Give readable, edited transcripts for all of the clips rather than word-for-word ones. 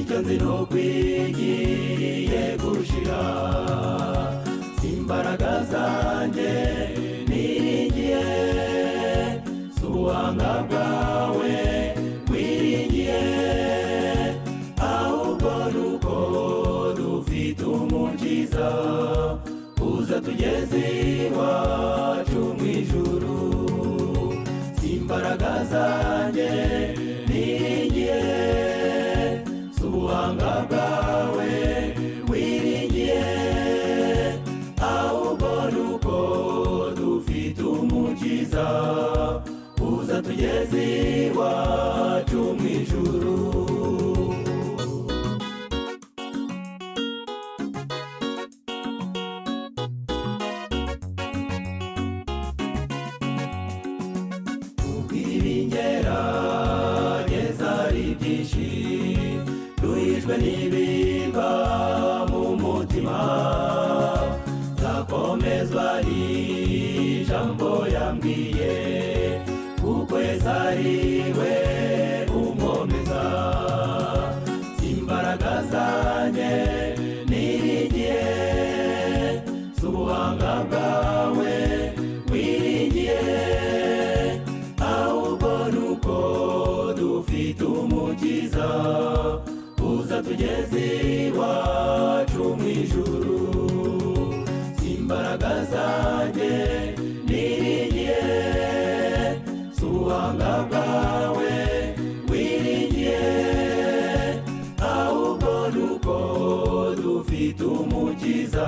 icyo nzi n'ukwigiriye gushira imbaraga zanjye niringiye subuhanga bwawe wiringiye ahubwo nuko dufite umukiza uza tugeze iwacu mu ijuru imbaraga zanjye niringiye subuhanga bwawe wiringiye ahubwo nuko dufite umukiza uza tugeze iwacu mu ijuru ubw'ibingerageza ari byinshi duhijwe n'ibimba mu mutima zakomezwa n'ijambo yambwiye kuko Yesu ari we unkomeza imbaraga zanjye niringiye subuhanga bwawe wiringiye ahubwo nuko dufite umukiza uza tugeze iwacu mu ijuru imbaraga zanjye niringiye subuhanga bwawe wiringiye ahubwo nuko dufite umukiza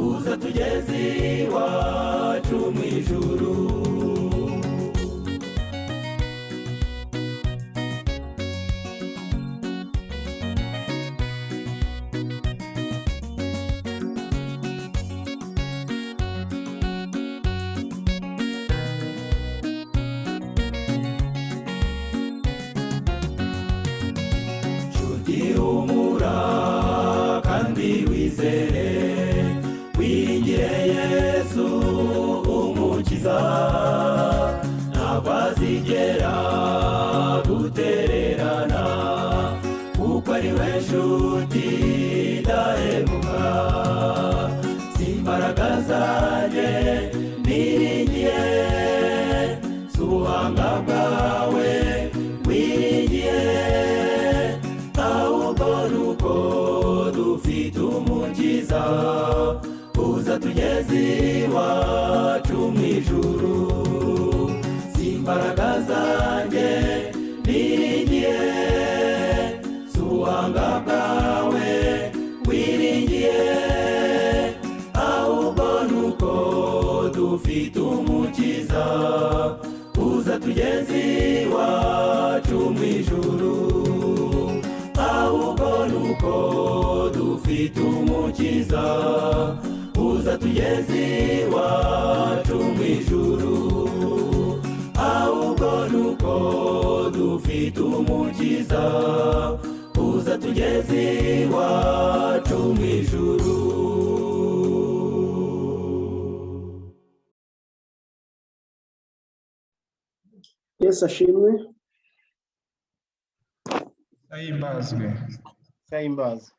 uza tugeze iwacu mu ijuru humura kandi wizere wiringire Yesu umukiza ntabwo azigera gutererana kuko ari we nshuti idahemuka imbaraga zanjye niringiye subuhanga bwawe wiringiye ahubwo nuko dufite umukiza uza tugeze iwacu mu ijuru imbaraga zanjye niringiye subuhanga bwawe wiringiye ahubwo nuko dufite umukiza uza tugeze iwacu mu ijuru ahubwo nuko dufite umukiza uza tugeze iwacu mu ijuru ahubwo nuko dufite umukiza uza tugeze iwacu mu ijuru Yesu ashimwe Sayimbaze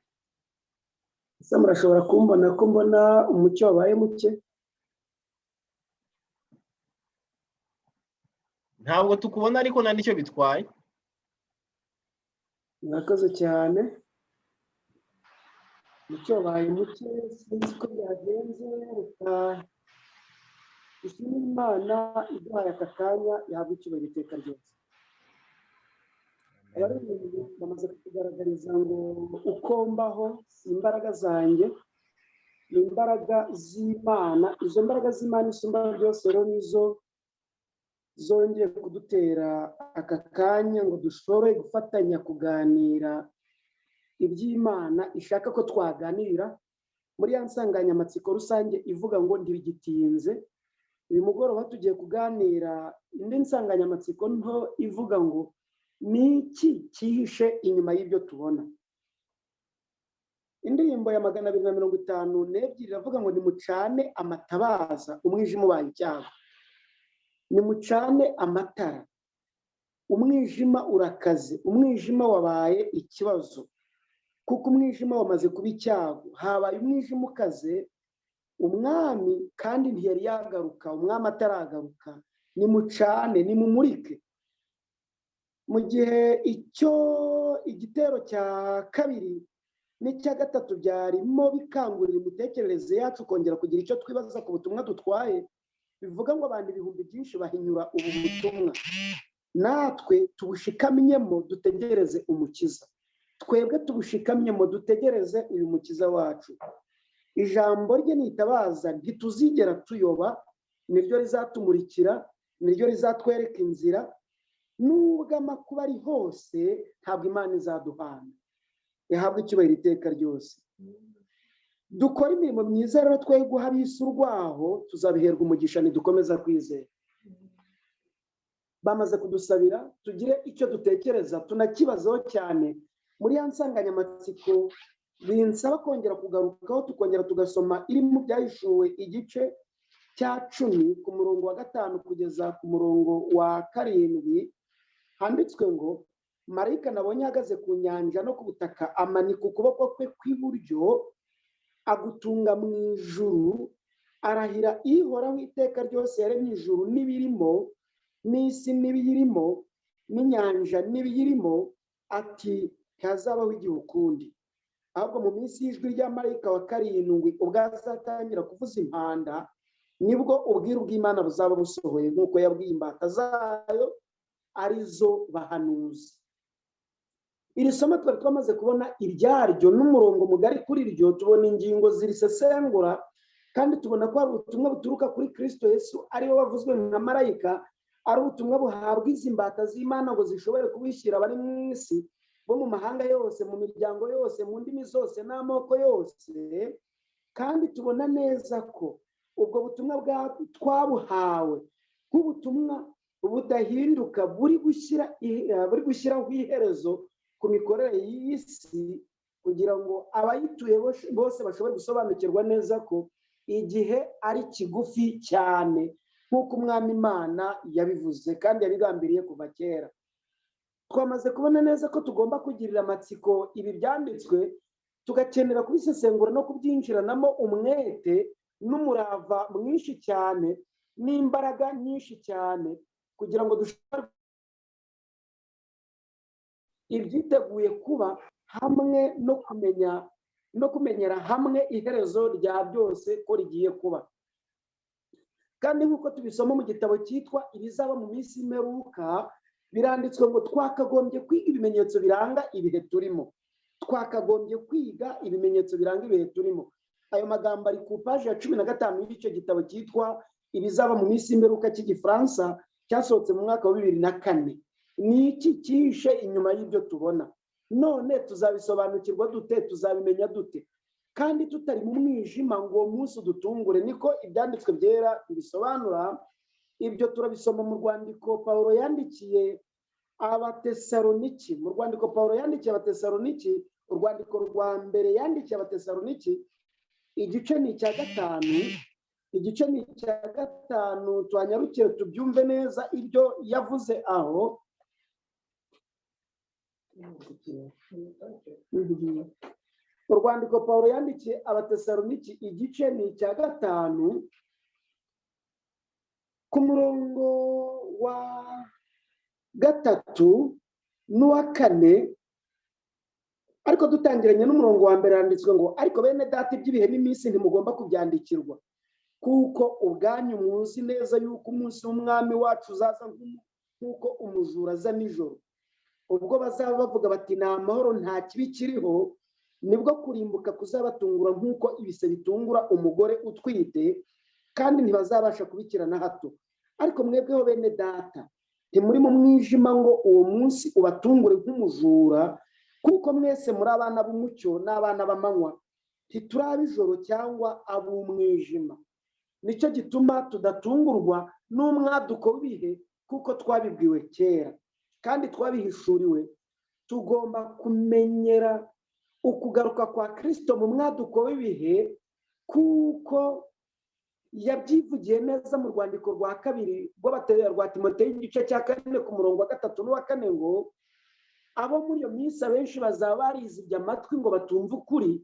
ese murashobora kumbona ko mbona umucyo wabaye muke ntabwo tukubona ariko nta nicyo bitwaye murakoze cyane umucyo wabaye muke sinzi ko byagenze reka dushimire Imana iduhaye aka kanya yahabwa icyubahiro iteka ryose abaririmbyi bamaze kutugaragariza ngo uko mbaho si imbaraga zanjye ni imbaraga z'Imana izo mbaraga z'Imana isumba byose rero nizo zongeye kudutera aka kanya ngo dushobore gufatanya kuganira iby'Imana ishaka ko twaganira muri ya nsanganyamatsiko rusange ivuga ngo ntibigitinze uyu mugoroba tugiye kuganira indi nsanganyamatsiko nto ivuga ngo niki cyihishe inyuma y'ibyo tubona indirimbo ya 252 iravuga ngo nimucane amatabaza umwijima ubaye icyago nimucane amatara umwijima urakaze, umwijima wabaye ikibazo, kuko umwijima wamaze kuba icyago. Habaye umwijima ukaze, umwami kandi ntiyari yagaruka, umwami ataragaruka. Nimucane, nimumurike. Mu gihe igitero cya kabiri n'icya gatatu byarimo bikangurira imitekerereze yacu kongera kugira icyo twibaza ku butumwa dutwaye, bivuga ngo abantu ibihumbi byinshi bahinyura ubu butumwa. Natwe tubushikamyemo dutegereze umukiza, twebwe tubushikamyemo dutegereze uyu mukiza wacu. Ijambo rye nitabaza ntituzigera tuyoba, niryo rizatumurikira, niryo rizatwereka inzira. Nubwo amakuba ari hose, ntabwo Imana izaduhana. Yahabwa icyubahiro iteka ryose. Dukora imirimo myiza rero twe guha ab'isi urwaho, tuzabiherwa umugisha nidukomeza kwizera. Bamaze kudusabira, tugire icyo dutekereza, tunakibazaho cyane. Muri ya nsanganyamatsiko binsaba kongera kugarukaho, tukongera tugasoma iri mu Byahishuwe igice cya 10 ku murongo wa 5 kugeza ku murongo wa 7. Handitswe ngo, marayika nabonye ahagaze ku nyanja no ku butaka, amanika ukuboko kwe kw'iburyo, agutunga mu ijuru, arahira ihoraho iteka ryose yaremye ijuru n'ibirimo, n'isi n'ibiyirimo, n'inyanja n'ibiyirimo, ati ntihazabaho igihe ukundi. Ahubwo mu minsi y'ijwi rya marayika wa 7 ubwo azatangira kuvuza impanda, nibwo ubwiru bw'Imana buzaba busohoye, nk'uko yabwiye imbata zayo arizo bahanuzi. Iri somo twari twamaze kubona ibyaryo n'umurongo mugari kuri ryo, tubona ingingo zirisesengura, kandi tubona ko hari ubutumwa buturuka kuri Kristo Yesu ariwe wavuzwe nka marayika, ari ubutumwa buhabwa izi mbata z'Imana ngo zishobore kubishyira abari mu isi, bo mu mahanga yose, mu miryango yose, mu ndimi zose n'amoko yose. Kandi tubona neza ko ubwo butumwa twabuhawe nk'ubutumwa budahinduka, buri gushyiraho iherezo ku mikorere y'isi, kugira ngo abayituye bose bashobore gusobanukirwa neza ko igihe ari kigufi cyane, nk'uko umwami Imana yabivuze kandi yabigambiriye kuva kera. Twamaze kubona neza ko tugomba kugirira amatsiko ibi byanditswe, tugakenera kubisesengura no kubyinjiranamo umwete n'umurava mwinshi cyane n'imbaraga nyinshi cyane, kugira ngo dushobore ibyiteguye kuba hamwe no kumenyera hamwe iherezo rya byose ko rigiye kuba. Kandi nk'uko tubisoma mu gitabo cyitwa ibizaba mu minsi y'imperuka, biranditswe ngo twakagombye kwiga ibimenyetso biranga ibihe turimo. Twakagombye kwiga ibimenyetso biranga ibihe turimo. Ayo magambo ari ku paji ya 15 y'icyo gitabo cyitwa ibizaba mu minsi y'imperuka cy'igifaransa, cyasohotse mu mwaka wa 2004. Ni iki cyihishe inyuma y'ibyo tubona? None tuzabisobanukirwa dute? Tuzabimenya dute? Kandi tutari mu mwijima ngo uwo munsi udutungure, niko ibyanditswe byera bisobanura. Ibyo turabisoma mu rwandiko Pawulo yandikiye Abatesaloniki. Mu rwandiko Pawulo yandikiye Abatesaloniki, urwandiko rwa mbere yandikiye Abatesaloniki, igice ni icya 5. Igice ni icya 5, twanyarukire tubyumve neza ibyo yavuze aho. Urwandiko Pawulo yandikiye Abatesaloniki, igice ni icya 5 ku murongo wa 3 n'uwa 4. Ariko dutangiranye n'umurongo wa mbere handitswe ngo, ariko bene data iby'ibihe n'iminsi ntimugomba kubyandikirwa, kuko ubwanyu muzi neza yuko umunsi w'umwami wacu uzaza nk'uko umujura aza nijoro. Ubwo bazaba bavuga bati nta mahoro, nta kibi kiriho, nibwo kurimbuka kuzabatungura nk'uko ibise bitungura umugore utwite, kandi ntibazabasha kubikira na hato. Ariko mwebweho bene data, ntimuri mu mwijima ngo uwo munsi ubatungure nk'umujura, kuko mwese muri abana b'umucyo n'abana b'amanywa, ntituri ab'ijoro cyangwa ab'umwijima. Nicyo gituma tudatungurwa n'umwaduko w'ibihe, kuko twabibwiwe kera kandi twabihishuriwe. Tugomba kumenyera ukugaruka kwa Kristo mu mwaduko w'ibihe, kuko yabyivugiye neza mu rwandiko rwa kabiri rwa Timoteyo igice cya 4 ku murongo wa 3 n'uwa 4 ngo abo muri iyo minsi abenshi bazaba barizibye amatwi ngo batumve ukuri.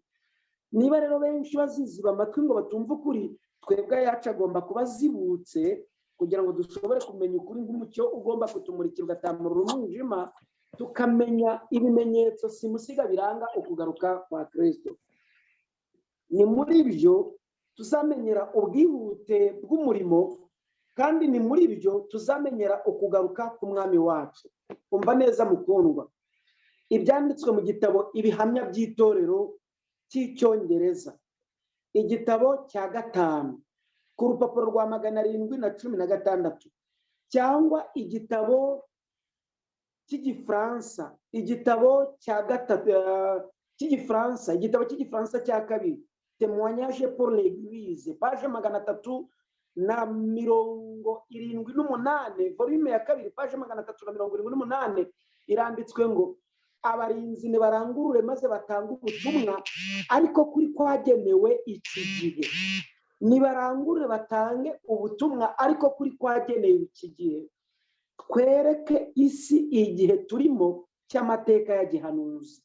Niba rero benshi baziziba amatwi ngo batumve ukuri, twebwe yacu agomba kuba zibutse kugira ngo dushobore kumenya ukuri nk'umucyo ugomba kutumurikira ugatamurura umwijima, tukamenya ibimenyetso simusiga biranga ukugaruka kwa Kristo. Ni muri byo tuzamenyera ubwihute bw'umurimo, kandi ni muri byo tuzamenyera ukugaruka k'umwami wacu. Umva neza mukundwa, ibyanditswe mu gitabo ibihamya by'itorero cy'icyongereza, igitabo cya 5 ku rupapuro rwa 716, cyangwa igitabo cy'igifaransa, igitabo cya 3 cy'igifaransa, igitabo cy'igifaransa cya 2, témoignage pour l'église, page 378, volume ya 2, page 378, iranditswe ngo abarinzi nibarangurure maze batanga ubutumwa ariko kuri kwagenewe iki gihe. Nibarangurure batange ubutumwa ariko kuri kwagenewe iki gihe, twereke isi igihe turimo cy'amateka ya gihanuzi.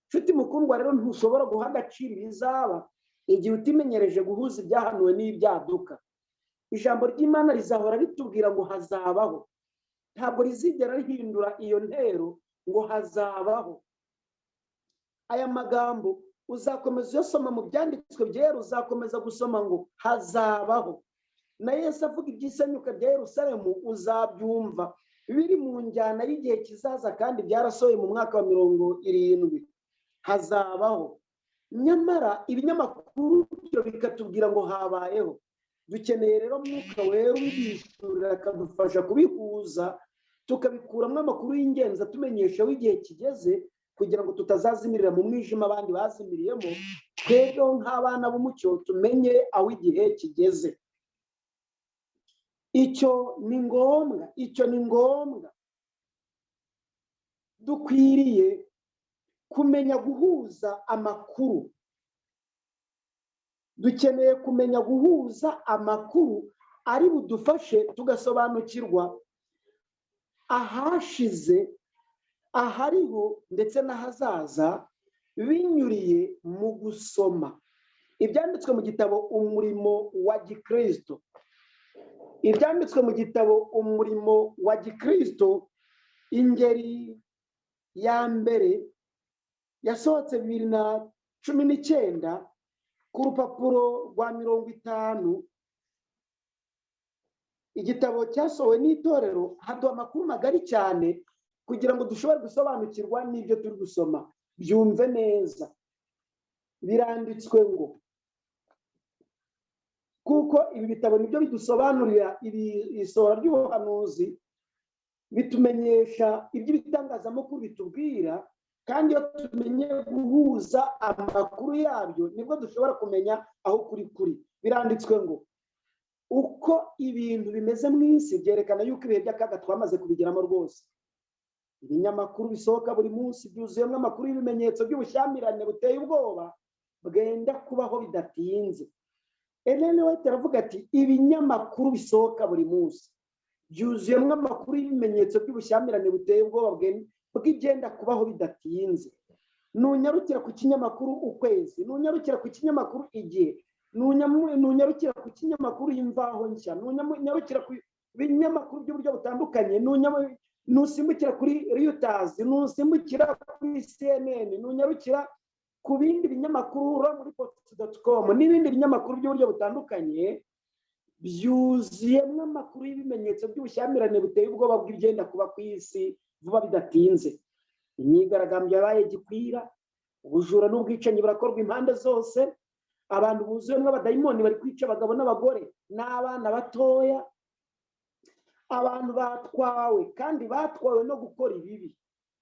Nshuti mukundwa, rero ntushobora guha agaciro ibizaba igihe utimenyereje guhuza ibyahanuwe n'ibyaduka. Ijambo ry'Imana rizahora ritubwira ngo hazabaho, ntabwo rizigera rihindura iyo ntero ngo hazabaho. Aya magambo uzakomeza uyasoma mu byanditswe byera, uzakomeza gusoma ngo hazabaho. Na Yesu avuga iby'isenyuka rya Yerusalemu uzabyumva biri mu njyana y'igihe kizaza, kandi byarasohoye mu mwaka wa 70. Hazabaho. Nyamara ibinyamakuru byo bikatubwira ngo habayeho. Dukeneye rero Mwuka Wera ubishurira akadufasha kubihuza, tukabikuramo amakuru y'ingenzi atumenyesha aho igihe kigeze, kugira ngo tutazazimirira mu mwijima abandi bazimiriyemo. Twebwe nk'abana b'umucyo tumenye aho igihe kigeze. Icyo ni ngombwa. Dukwiriye kumenya guhuza amakuru. Dukeneye kumenya guhuza amakuru ari budufashe tugasobanukirwa ahashize, ahariho ndetse n'ahazaza, binyuriye mu gusoma ibyanditswe mu gitabo umurimo wa Gikristo. Ibyanditswe mu gitabo umurimo wa Gikristo, ingeri ya mbere yasohotse 2019 ku rupapuro rwa 50. Igitabo cyasohowe n'itorero, haduha amakuru magari cyane kugira ngo dushobore gusobanukirwa n'ibyo turi gusoma. Byumve neza, biranditswe ngo kuko ibi bitabo nibyo bidusobanurira isohora ry'ubuhanuzi, bitumenyesha iby'ibitangazamakuru bitubwira, kandi iyo tumenye guhuza amakuru yabyo nibwo dushobora kumenya aho kuri. Biranditswe ngo uko ibintu bimeze mu isi byerekana yuko ibihe by'akaga twamaze kubigeramo rwose. Ibinyamakuru bisohoka buri munsi byuzuyemo amakuru y'ibimenyetso by'ubushyamirane buteye ubwoba bwenda kubaho bidatinze. Ellen White aravuga ati ibinyamakuru bisohoka buri munsi byuzuyemo amakuru y'ibimenyetso by'ubushyamirane buteye ubwoba bw'igenda kubaho bidatinze. Nunyarukira ku kinyamakuru Ukwezi, nunyarukira ku kinyamakuru Igihe, nunyarukira ku kinyamakuru Imvaho Nshya, nunyarukira ku binyamakuru by'uburyo butandukanye, nusimbukira kuri Reuters, nusimbukira kuri CNN, nunyarukira ku bindi binyamakuru muri post.com n'ibindi binyamakuru by'uburyo butandukanye, byuzuyemo amakuru y'ibimenyetso by'ubushyamirane buteye ubwoba bw'igenda kuba ku isi vuba bidatinze. Imyigaragambyo yabaye gikwira, ubujura n'ubwicanyi burakorwa impande zose, abantu buzuyemo abadayimoni bari kwica abagabo n'abagore n'abana batoya. Abantu batwawe, kandi batwawe no gukora ibibi,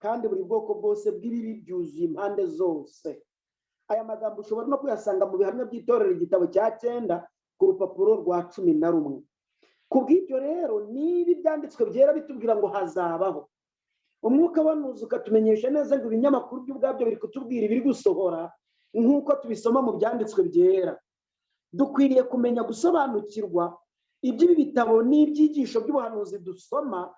kandi buri bwoko bwose bw'ibibi byuzuye impande zose. Aya magambo ushobora no kuyasanga mu bihamya by'itorero igitabo cya 9 ku rupapuro rwa 11. Kubw'ibyo rero niba ibyanditswe byera bitubwira ngo hazabaho, umwuka wanuzuka ukatumenyesha neza ngo ibinyamakuru by'ubwabyo biri kutubwira ibiri gusohora nk'uko tubisoma mu byanditswe byera. dukwiriye kumenya gusobanukirwa iby'ibi bitabo n'ibyigisho by'ubuhanuzi dusoma,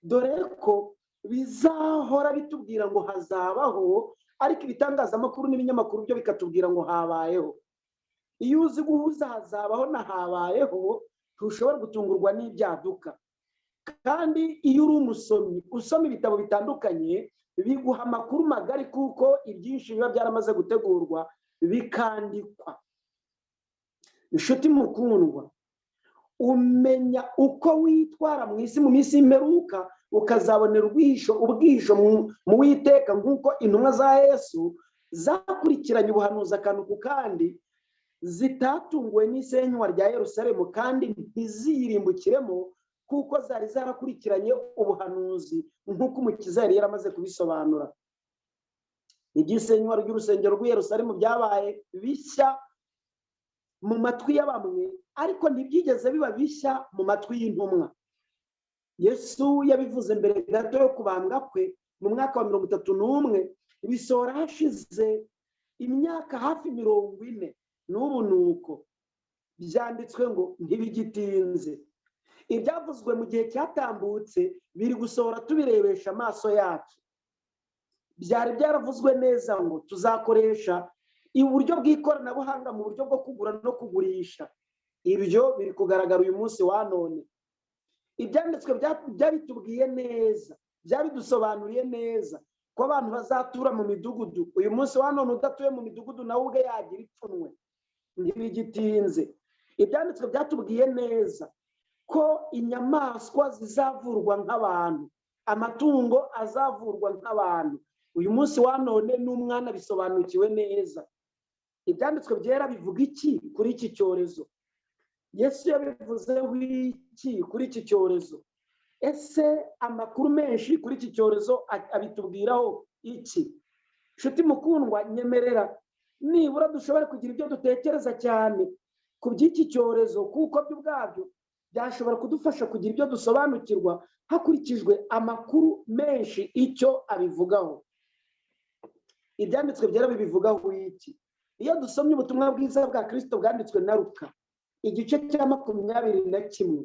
dore ko bizahora bitubwira ngo hazabaho, ariko ibitangazamakuru n'ibinyamakuru byo bikatubwira ngo habayeho. Iyo uzi guhuza hazabaho na habayeho, ntushobora gutungurwa n'ibyaduka. Kandi iyo uri umusomyi usoma ibitabo bitandukanye, biguha amakuru magari kuko ibyinshi biba byaramaze gutegurwa bikandikwa. Inshuti mukundwa, umenya uko witwara mu isi mu minsi y'imperuka, ukazabonera ubwihisho mu Uwiteka, nk'uko intumwa za Yesu zakurikiranye ubuhanuzi akantu ku kandi, zitatunguwe n'isenywa rya Yerusalemu kandi ntiziyirimbukiremo, kuko zari zarakurikiranye ubuhanuzi nk'uko Umukiza yari yaramaze kubisobanura. Iby'isenywa ry'urusengero rw'i Yerusalemu byabaye bishya mu matwi ya bamwe, ariko ntibyigeze biba bishya mu matwi y'intumwa. Yesu yabivuze mbere gato yo kubambwa kwe mu mwaka wa 31, bisohora hashize imyaka hafi 40. N'ubu nuko byanditswe ngo ntibigitinze. Ibyavuzwe mu gihe cyatambutse biri gusohora tubirebesha amaso yacu. Byari byaravuzwe neza ngo tuzakoresha uburyo bw'ikoranabuhanga mu buryo bwo kugura no kugurisha. Ibyo biri kugaragara uyu munsi wa none. Ibyanditswe byabitubwiye neza, byabidusobanuriye neza ko abantu bazatura mu midugudu. Uyu munsi wa none udatuye mu midugudu nawe ubwe yagira ipfunwe. Ntibigitinze. Ibyanditswe byatubwiye neza ko inyamaswa zizavurwa nk'abantu, amatungo azavurwa nk'abantu. Uyu munsi wa none n'umwana bisobanukiwe neza. Ibyanditswe byera bivuga iki kuri iki cyorezo? Yesu yabivuzeho iki kuri iki cyorezo? Ese amakuru menshi kuri iki cyorezo abitubwiraho iki? Nshuti mukundwa, nyemerera nibura dushobora kugira ibyo dutekereza cyane ku by'iki cyorezo, kuko byo ubwabyo byashobora kudufasha kugira ibyo dusobanukirwa hakurikijwe amakuru menshi icyo abivugaho. Ibyanditswe byera bibivugaho iki? Iyo dusomye ubutumwa bwiza bwa Kristo bwanditswe na Luka, igice cya 21,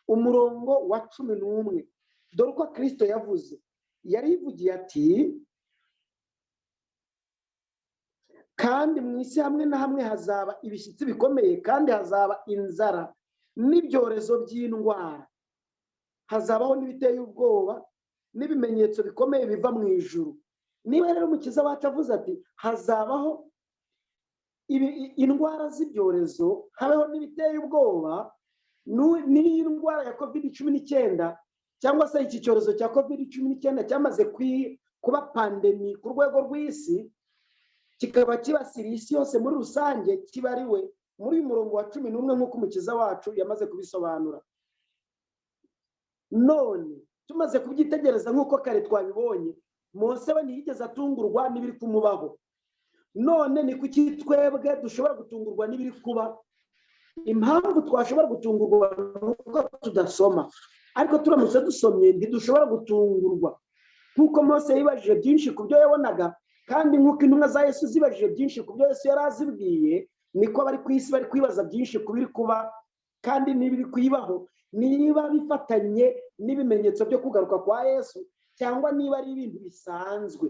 umurongo wa 11, dore uko Kristo yavuze. Yarivugiye ati, kandi mu isi hamwe na hamwe hazaba ibishyitsi bikomeye, kandi hazaba inzara n'ibyorezo by'indwara, hazabaho n'ibiteye ubwoba n'ibimenyetso bikomeye biva mu ijuru. Niba rero Umukiza wacu avuze ati hazabaho indwara z'ibyorezo, habeho n'ibiteye ubwoba, n'iyi ndwara ya COVID-19 cyangwa se iki cyorezo cya COVID-19 cyamaze kuba pandemi ku rwego rw'isi, kikaba kibasiriye isi yose muri rusange, kibariwe muri uyu murongo wa 11 nk'uko Umukiza wacu yamaze kubisobanura. None tumaze kubyitegereza nk'uko kare twabibonye, Mose we ntiyigeze atungurwa n'ibiri kumubaho. None ni kuki twebwe dushobora gutungurwa n'ibiri kuba? Impamvu twashobora gutungurwa nuko tudasoma, ariko turamutse dusomye ntidushobora gutungurwa. Nk'uko Mose yibajije byinshi ku byo yabonaga, kandi nk'uko intumwa za Yesu zibajije byinshi ku byo Yesu yari azibwiye, niko abari ku isi bari kwibaza byinshi ku biri kuba, kandi n'ibiri kuyibaho niba bifatanye n'ibimenyetso byo kugaruka kwa Yesu cyangwa niba ari ibintu bisanzwe.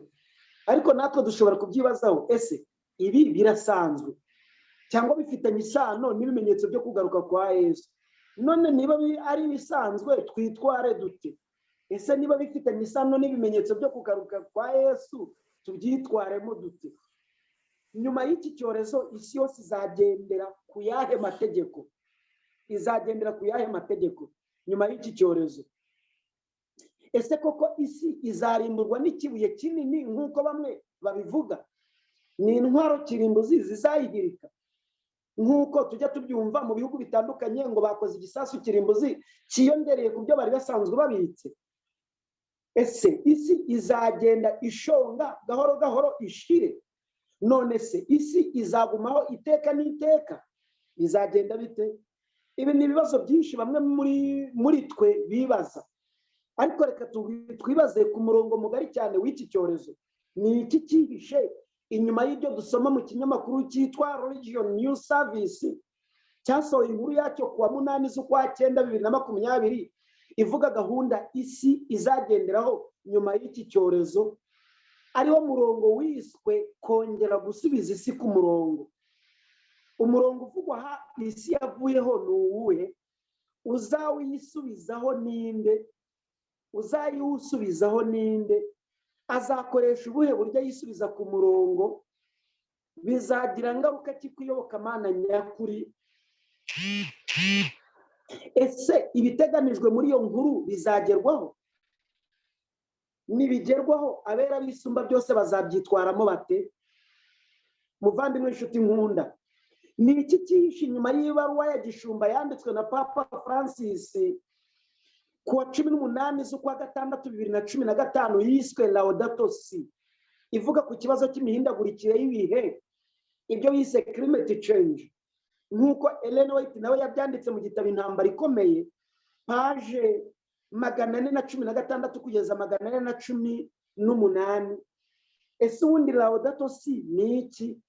Ariko natwe dushobora kubyibazaho, ese ibi birasanzwe cyangwa bifitanye isano n'ibimenyetso byo kugaruka kwa Yesu? None niba ari ibisanzwe twitware dute? Ese niba bifitanye isano n'ibimenyetso byo kugaruka kwa Yesu tubyitwaremo dute? Nyuma y'iki cyorezo isi yose izagendera ku yahe mategeko? Izagendera ku yahe mategeko nyuma y'iki cyorezo? Ese koko isi izarimburwa n'ikibuye kinini nk'uko bamwe babivuga? Ni intwaro kirimbuzi zizayihirika nk'uko tujya tubyumva mu bihugu bitandukanye ngo bakoze igisasu kirimbuzi cyiyongereye ku byo bari basanzwe babitse? Ese isi izagenda ishonga gahoro gahoro ishire? None se isi izagumaho iteka n'iteka? Bizagenda bite? Ibi ni ibibazo byinshi bamwe muri twe bibaza. Ariko reka twibaze ku murongo mugari cyane w'iki cyorezo. Ni iki cyihishe inyuma y'ibyo dusoma mu kinyamakuru cyitwa Religion News Service? cyasohoye inkuru yacyo kuwa 8 z'ukwa 9 2020 ivuga gahunda isi izagenderaho nyuma y'iki cyorezo, ariwo murongo wiswe kongera gusubiza isi ku murongo. Umurongo uvugwa aha isi yavuyeho ni uwuhe? Uzawisubizaho ninde? Uzayiwusubizaho ninde? Azakoresha ubuhe buryo yisubiza ku murongo? Bizagira ngaruka ki kuyobokamana nyakuri? Ese ibiteganijwe muri iyo nkuru bizagerwaho? Nibigerwaho abera bisumba byose bazabyitwaramo bate? Muvandimwe inshuti nkunda, ni iki cyihishe inyuma y'ibaruwa ya gishumba yanditswe na Papa Francis kuwa 18 z'ukwa 6 2015 yiswe Laudato Si, ivuga ku kibazo cy'imihindagurikire y'ibihe, ibyo bise climate change, nk'uko Ellen White nawe yabyanditse mu gitabo Intambara Ikomeye, page 416 kugeza 418. Ese ubundi Laudato Si ni iki?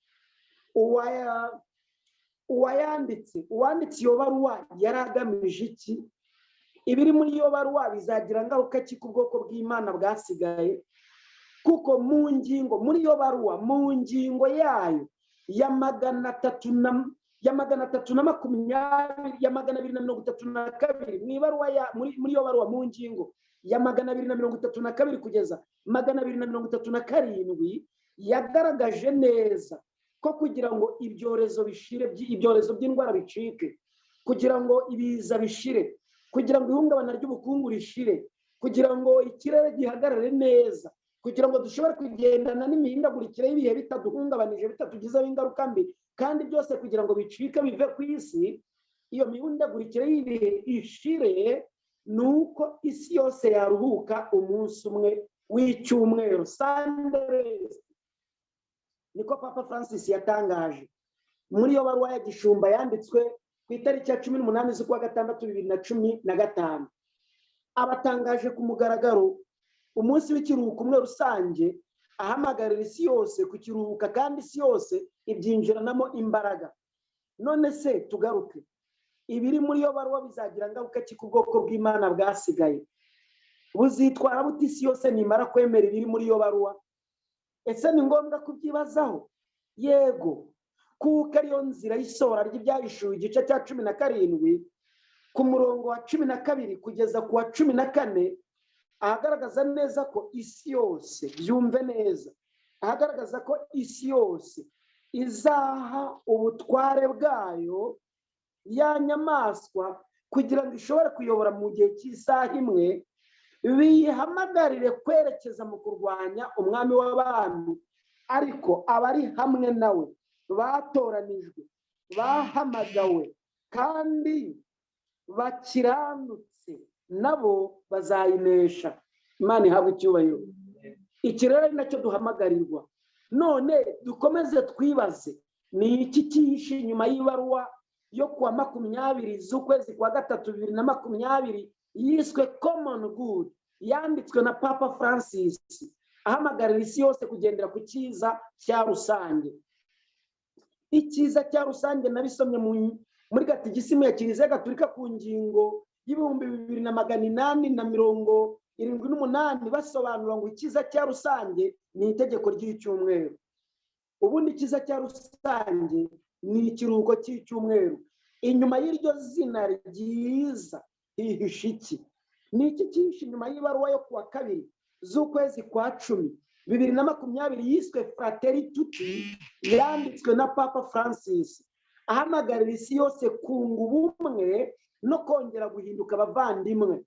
Uwanditse iyo baruwa yaragamije iki? Ibiri muri iyo baruwa bizagira ngaruka ki ku bwoko bw'Imana bwasigaye? Kuko mu ngingo muri iyo baruwa, mu ngingo yayo ya 232 mu ibaruwa muri iyo baruwa mu ngingo ya 232 kugeza 237 yagaragaje neza ko kugira ngo ibyorezo bishire, ibyorezo by'indwara bicike, kugira ngo ibiza bishire, kugira ngo ihungabana ry'ubukungu rishire, kugira ngo ikirere gihagarare neza, kugira ngo dushobore kugendana n'imihindagurikire y'ibihe bitaduhungabanije, bitatugizeho ingaruka mbi, kandi byose kugira ngo bicike bive ku isi, iyo mihindagurikire y'ibihe ishire, nuko isi yose yaruhuka umunsi umwe w'icyumweru, Sunday. Niko Papa Francis yatangaje muri iyo baruwa ya gishumba yanditswe ku itariki ya 18 z'ukwa 6 2015. Abatangaje ku mugaragaro umunsi w'ikiruhuko umwe rusange, ahamagarira isi yose kukiruhuka, kandi isi yose ibyinjiranamo imbaraga. None se tugaruke, ibiri muri iyo baruwa bizagira ngaruka ki ku bwoko bw'Imana bwasigaye? Buzitwara buti isi yose nimara kwemera ibiri muri iyo baruwa? Ese ni ngombwa kubyibazaho? Yego, kuko ariyo nzira y'isora ry'ibyahishuwe igice cya 17 ku murongo wa 12 kugeza ku wa 14, ahagaragaza neza ko isi yose, byumve neza, ahagaragaza ko isi yose izaha ubutware bwayo ya nyamaswa kugira ngo ishobore kuyobora mu gihe cy'isaha imwe, biyihamagarire kwerekeza mu kurwanya umwami w'abantu. Ariko abari hamwe nawe, batoranijwe, bahamagawe kandi bakiranutse, nabo bazayinesha. Imana ihabwe icyubahiro. Iki rero ari nacyo duhamagarirwa. None dukomeze twibaze, ni iki cyihishe inyuma y'ibaruwa yo kuwa 20 z'ukwezi kwa 3 2020 yiswe Common Good, yanditswe na Papa Francis, ahamagarira isi yose kugendera ku cyiza cya rusange. Icyiza cya rusange nabisomye muri Gatigisimu ya Kiliziya Gatolika ku ngingo y'2878, basobanura ngo icyiza cya rusange ni itegeko ry'icyumweru. Ubundi icyiza cya rusange ni ikiruhuko cy'icyumweru. Inyuma y'iryo zina ryiza hihishe iki? Ni iki cyihishe inyuma y'ibaruwa yo kuwa 2 z'ukwezi kwa 10 2020 yiswe Fratelli Tutti, yanditswe na Papa Francis, ahamagarira isi yose kunga ubumwe no kongera guhinduka abavandimwe.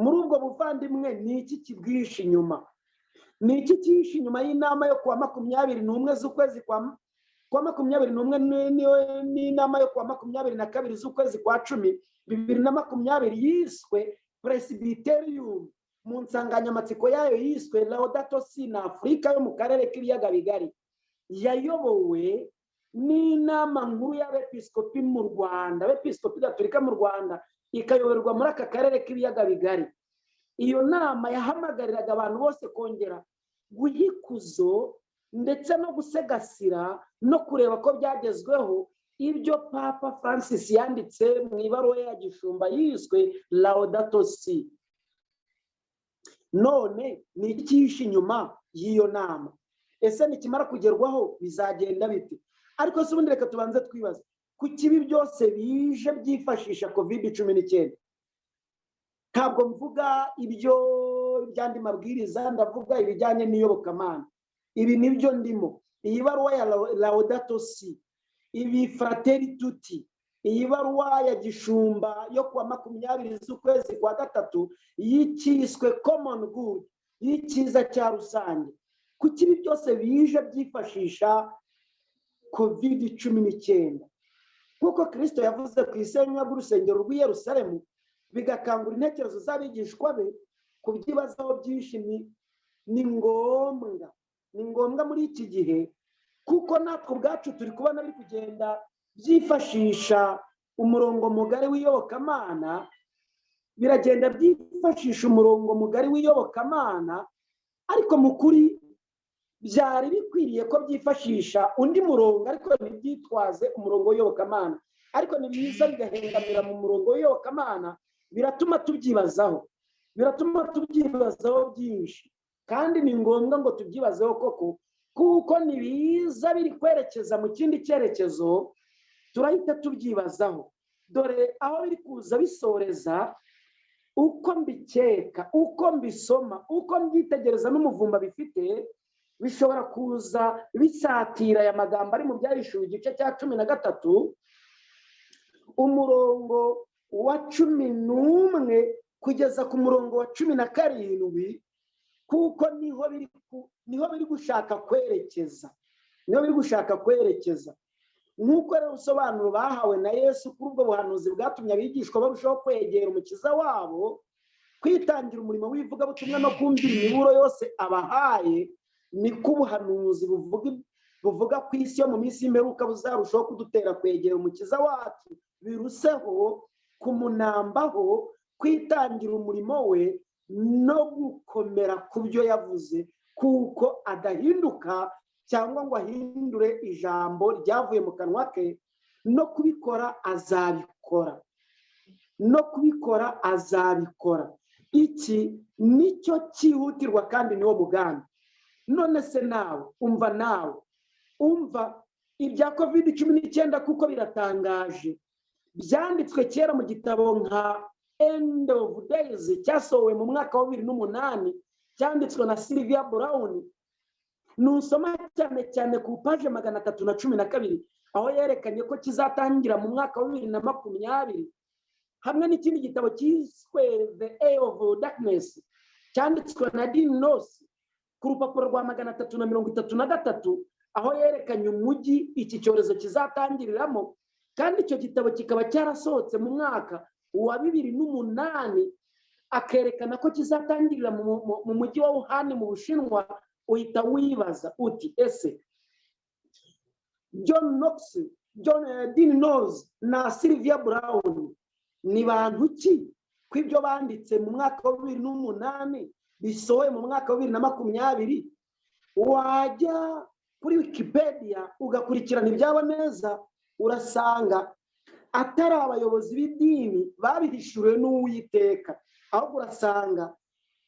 Muri ubwo buvandimwe ni iki kibwishe inyuma? Ni iki cyihishe inyuma y'inama yo kuwa 21 z'ukwezi kwa 21 n'inama yo kuwa 22 z'ukwezi kwa 10 2020 yiswe Presbyterium, mu nsanganyamatsiko yayo yiswe Laudato Si na Afurika yo mu karere k'ibiyaga bigari, yayobowe n'inama nkuru y'abepiskopi mu Rwanda, abepiskopi gatolika mu Rwanda, ikayoborwa muri aka karere k'ibiyaga bigari. Iyo nama yahamagariraga abantu bose kongera guhikuzo ndetse no gusegasira no kureba ko byagezweho ibyo Papa Francis yanditse mu ibaruwa ya gishumba yiswe Laudato Si. None ni ikishi inyuma y'iyo nama? Ese nikimara kugerwaho bizagenda bite? Ariko se ubundi reka tubanze twibaza, ku kibi byose bije byifashisha COVID-19. Ntabwo mvuga ibyo byandi mabwiriza, ndavuga ibijyanye n'iyobokamana. Ibi nibyo ndimo. Iyi baruwa ya Laudato Si, ibi Fratelli Tutti, iyi baruwa ya gishumba yo kuwa 20 z'ukwezi kwa gatatu yikiswe Common Good, yikiza cya rusange. Ku kibi byose bije byifashisha COVID-19. Kuko Kristo yavuze ku isenywa bw'urusengero rw'i Yerusalemu, bigakangura intekerezo z'abigishwa be ku byibazaho byinshi. Ni ngombwa muri iki gihe, kuko natwe ubwacu turi kubona biri kugenda byifashisha umurongo mugari w'iyobokamana, biragenda byifashisha umurongo mugari w'iyobokamana, ariko mu kuri byari bikwiriye ko byifashisha undi murongo, ariko ntibyitwaze umurongo w'iyobokamana. Ariko ni byiza bigahengamira mu murongo w'iyobokamana, biratuma tubyibazaho byinshi, kandi ni ngombwa ngo tubyibazeho koko, kuko nibiza biri kwerekeza mu kindi cyerekezo turahita tubyibazaho. Dore aho biri kuza bisoreza, uko mbikeka, uko mbisoma, uko mbyitegereza n'umuvumba bifite, bishobora kuza bisatira aya magambo ari mu Byahishuwe igice cya 13 umurongo wa 11 kugeza ku murongo wa 17, kuko niho biri gushaka kwerekeza. Nk'uko rero usobanuro bahawe na Yesu kuri ubwo buhanuzi bwatumye abigishwa barushaho kwegera umukiza wabo, kwitangira umurimo w'ivugabutumwa no kumvira imiburo yose abahaye, niko ubuhanuzi buvuga ku isi yo mu minsi y'imperuka buzarushaho kudutera kwegera umukiza wacu, biruseho kumunambaho, kwitangira umurimo we no gukomera ku byo yavuze, kuko adahinduka cyangwa ngo ahindure ijambo ryavuye mu kanwa ke. No kubikora azabikora. Iki nicyo cyihutirwa kandi niwo mugambi. None se nawe umva ibya COVID-19 kuko biratangaje. Byanditswe kera mu gitabo nka End of Days cyasohowe mu mwaka wa 2008, cyanditswe na Sylvia Brown. Nusoma cyane ku page 312, aho yerekanye ko kizatangira mu mwaka wa 2020, hamwe n'ikindi gitabo cyiswe The Age of Darkness cyanditswe na Dean Noss ku rupapuro rwa 333, aho yerekanye umujyi iki cyorezo kizatangiriramo. Kandi icyo gitabo kikaba cyarasohotse mu mwaka wa 2008, akerekana ko kizatangirira mu mujyi wa Wuhan mu Bushinwa. Uhita wibaza uti, ese Dean Noss na Sylvia Brown ni bantu ki ko ibyo banditse mu mwaka wa 2008 bisohoye mu mwaka wa 2020? Wajya kuri Wikipedia ugakurikirana ibyabo neza, urasanga atari abayobozi b'idini babihishuriwe n'Uwiteka, ahubwo urasanga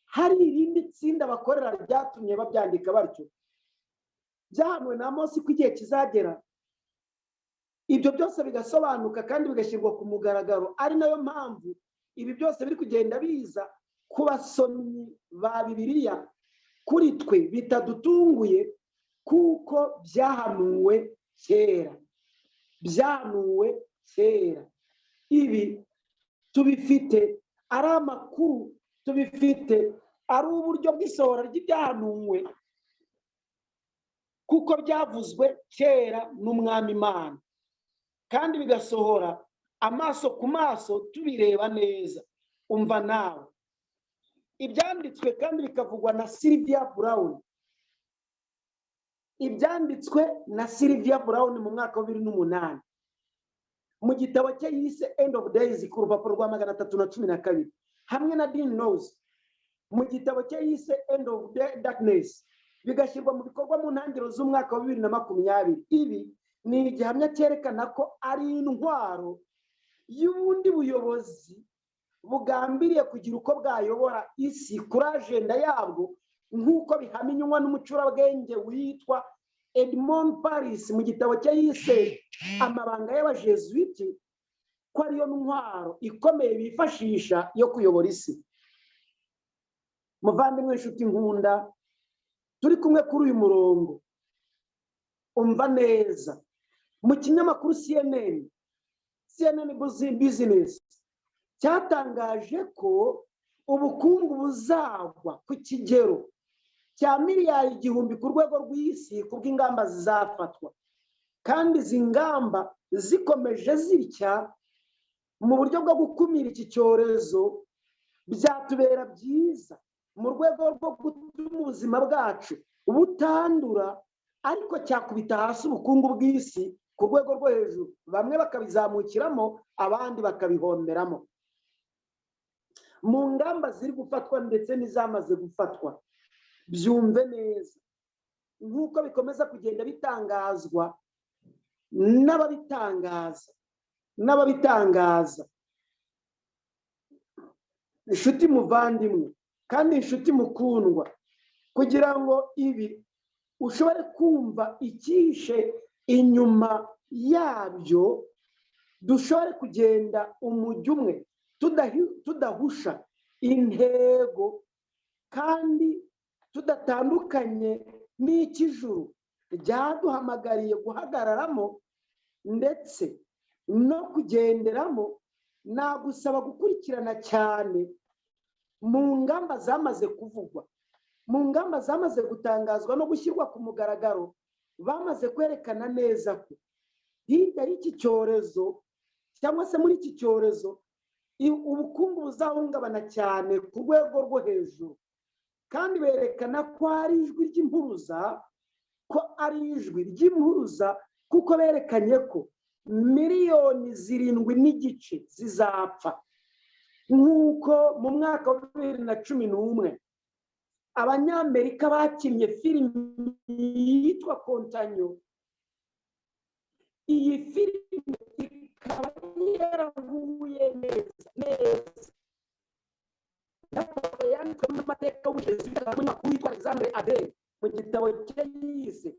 hari irindi tsinda bakorera ryatumye babyandika batyo. Byahanuwe na Amosi ko igihe kizagera ibyo byose bigasobanuka kandi bigashyirwa ku mugaragaro. Ari nayo mpamvu ibi byose biri kugenda biza ku basomyi ba Bibiliya. Kuri twe bitadutunguye, kuko byahanuwe kera. Ibi tubifite ari amakuru, tubifite ari uburyo bw'isohora ry'ibyahanuwe, kuko byavuzwe kera n'Umwami Imana, kandi bigasohora amaso ku maso tubireba neza. Umva nawe ibyanditswe kandi bikavugwa na Sylvia Brown. Ibyanditswe na Sylvia Brown mu mwaka wa 2008 mu gitabo cye yise End of Days ku rupapuro rwa 312, hamwe na Dean Noss mu gitabo cye yise End of Darkness, bigashyirwa mu bikorwa mu ntangiriro z'umwaka wa 2020. Ibi ni igihamya cyerekana ko ari intwaro y'ubundi buyobozi bugambiriye kugira uko bwayobora isi kuri ajenda yabwo, nk'uko bihaminywa n'umucurabwenge witwa Edmond Paris mu gitabo cye yise Amabanga y'Abajesuiti, ko ariyo ntwaro ikomeye bifashisha yo kuyobora isi. Muvandimwe inshuti nkunda, turi kumwe kuri uyu murongo, umva neza. Mu kinyamakuru CNN Business cyatangaje ko ubukungu buzagwa ku kigero cya miliyari 1,000 ku rwego rw'isi kubw'ingamba zizafatwa, kandi izi ngamba zikomeje zitya mu buryo bwo gukumira iki cyorezo, byatubera byiza mu rwego rwo gutuma ubuzima bwacu butandura, ariko cyakubita hasi ubukungu bw'isi ku rwego rwo hejuru, bamwe bakabizamukiramo abandi bakabihomberamo. Mu ngamba ziri gufatwa ndetse n'izamaze gufatwa, byumve neza, nk'uko bikomeza kugenda bitangazwa n'ababitangaza. Inshuti muvandimwe kandi inshuti mukundwa, kugira ngo ibi ushobore kumva icyishe inyuma yabyo, dushobore kugenda umujyo umwe tudahusha intego kandi tudatandukanye n'ikijuru ryaduhamagariye guhagararamo ndetse no kugenderamo. Nagusaba gukurikirana cyane mu ngamba zamaze kuvugwa, mu ngamba zamaze gutangazwa no gushyirwa ku mugaragaro. Bamaze kwerekana neza ko hirya y'iki cyorezo cyangwa se muri iki cyorezo ubukungu buzahungabana cyane ku rwego rwo hejuru, kandi berekana ko ari ijwi ry'impuruza, kuko berekanye ko miliyoni 7.5 zizapfa, nk'uko mu mwaka wa 2011 abanyamerika bakinnye filime yitwa Contagion. Iyi filime ikaba yarahuye neza yanditswe mu mateka y'ubujesuiti y'umunyamakuru witwa Alexandre Adler mu gitabo cye yise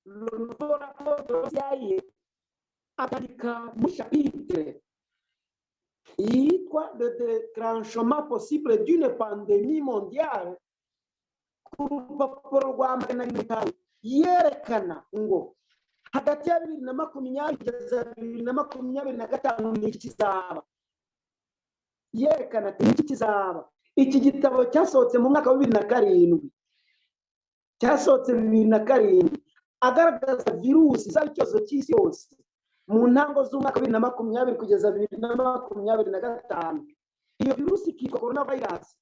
Le Nouveau Rapport de CIA, akandika mu chapitre yitwa Le déclenchement possible d'une pandémie mondiale, ku rupapuro rwa 500, yerekana ngo hagati ya 2020 kugeza 2025 ni kizaba. Yerekana iki kizaba. Iki gitabo cyasohotse mu mwaka wa 2007, agaragaza virusi zaba icyorezo cy'isi yose mu ntango z'umwaka wa 2020 kugeza 2025. Iyo virusi ikitwa coronavirus,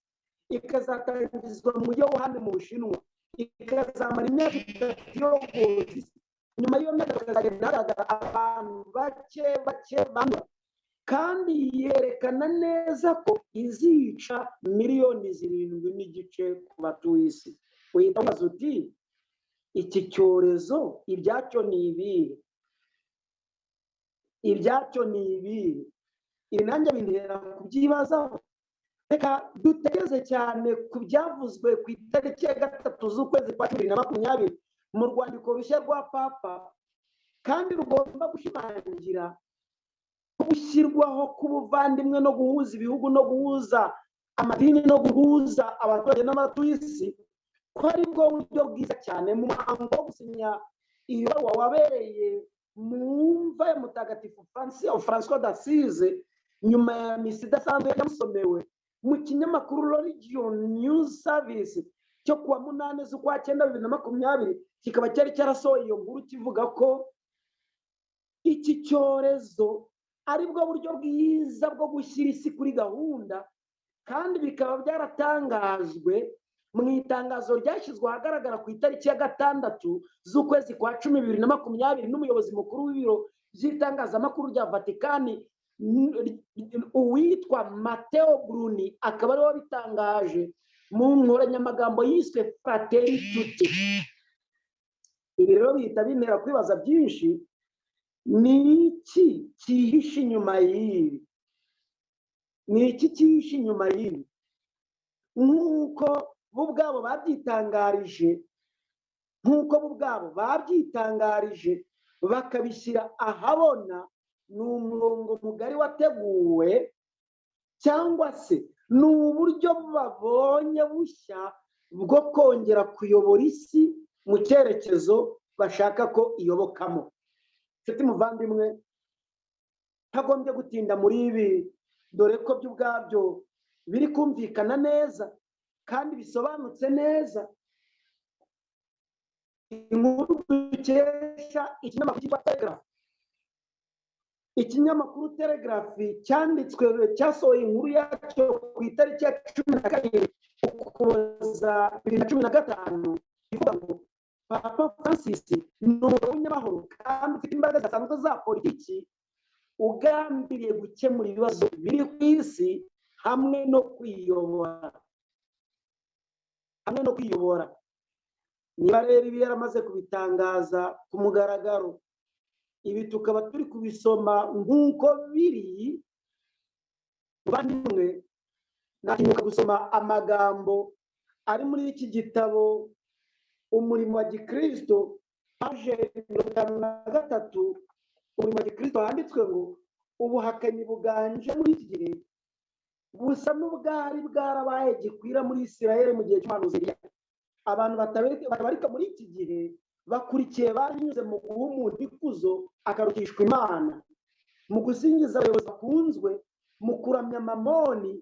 ikazatangizwa mu Wuhan mu Bushinwa, ikazamara imyaka 3 yose. Nyuma y'iyo myaka bakazagenda hagaragara abantu bake bandura, kandi yerekana neza ko izica miliyoni 7.5 ku batuye isi. Uhita ubaza uti iki cyorezo ibyacyo ni ibihe? Ibi nanjye bintera kubyibazaho. Reka dutegereze cyane ku byavuzwe ku itariki ya 3 z'ukwezi kwa 2020 mu rwandiko rushya rwa Papa, kandi rugomba gushimangira gushyirwaho k'ubuvandimwe no guhuza ibihugu no guhuza amadini no guhuza abaturage n'abatuye isi, ko ari bwo buryo bwiza cyane. Mu muhango wo gusinya iyo baruwa wabereye mu mva ya Mutagatifu François d'Assise nyuma ya misa idasanzwe yamusomewe mu kinyamakuru Religion News Service cyo kuwa 8 z'ukwa 9 2020, kikaba cyari cyarasohoye iyo nkuru kivuga ko iki cyorezo ari bwo buryo bwiza bwo gushyira isi kuri gahunda, kandi bikaba byaratangajwe mu itangazo ryashyizwe ahagaragara ku itariki ya 6 z'ukwezi kwa 10 2020 n'umuyobozi mukuru w'ibiro by'itangazamakuru rya Vatikani uwitwa Matteo Bruni, akaba ariwe wabitangaje mu nkoranyamagambo yiswe Fratelli Tutti. Ibi rero bihita bintera kwibaza byinshi, ni iki cyihishe inyuma y'ibi? Ni iki cyihishe inyuma y'ibi? nk'uko bo ubwabo babyitangarije bakabishyira ahabona, ni umurongo mugari wateguwe, cyangwa se ni uburyo babonye bushya bwo kongera kuyobora isi mu cyerekezo bashaka ko iyobokamo. Nshuti muvandimwe, ntagombye gutinda muri ibi, dore ko byo ubwabyo biri kumvikana neza kandi bisobanutse neza. Inkuru dukesha ikinyamakuru Telegraph cyasohoye inkuru yacyo ku itariki ya 12 Ukuboza 2015, ivuga ngo Papa Francis ni umunyamahoro kandi ufite imbaraga zidasanzwe za politiki, ugambiriye gukemura ibibazo biri ku isi hamwe no kwiyobora. Niba rero ibi yaramaze kubitangaza ku mugaragaro, ibi tukaba turi kubisoma nk'uko biri, bamwe natinyuka gusoma amagambo ari muri iki gitabo Umurimo wa Gikristo, paje 53. Umurimo wa Gikristo handitswe ngo ubuhakanyi buganje muri iki gihe busa n'ubwari bwarabaye gikwira muri Isirayeli mu gihe cy'umuhanuzi Eliya. Abantu batabarika muri iki gihe bakurikiye banyuze mu guha umuntu ikuzo akarutishwa Imana, mu gusingiza abayobozi bakunzwe, mu kuramya Mamoni,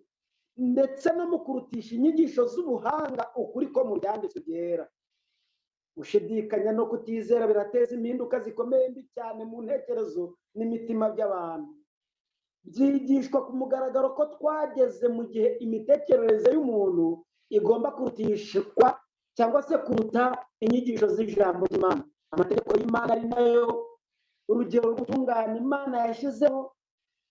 ndetse no mu kurutisha inyigisho z'ubuhanga ukuri ko mu byanditswe byera. Gushidikanya no kutizera birateza impinduka zikomeye mbi cyane mu ntekerezo n'imitima by'abantu. Byigishwa ku mugaragaro ko twageze mu gihe imitekerereze y'umuntu igomba kurutishwa cyangwa se kuruta inyigisho z'ijambo ry'Imana. Amategeko y'Imana ari nayo urugero rw'ubutungane Imana yashyizeho,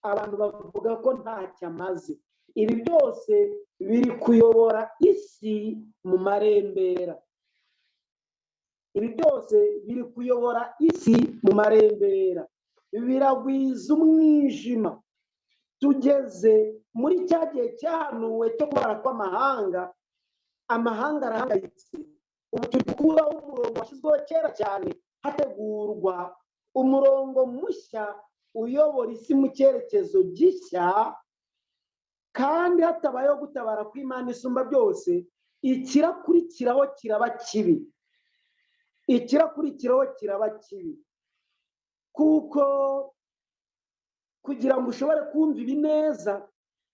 abantu bavuga ko ntacyo amaze. Ibi byose biri kuyobora isi mu marembera. Biragwiza umwijima. Tugeze muri cya gihe cyahanuwe cyo kubara kw'amahanga. Amahanga arahangayitse. Ubu turi gukuraho umurongo washyizweho kera cyane, hategurwa umurongo mushya uyobora isi mu cyerekezo gishya, kandi hatabayeho gutabara kw'Imana isumba byose. Ikirakurikiraho kiraba kibi. Kuko kugira ngo ushobore kumva ibi neza,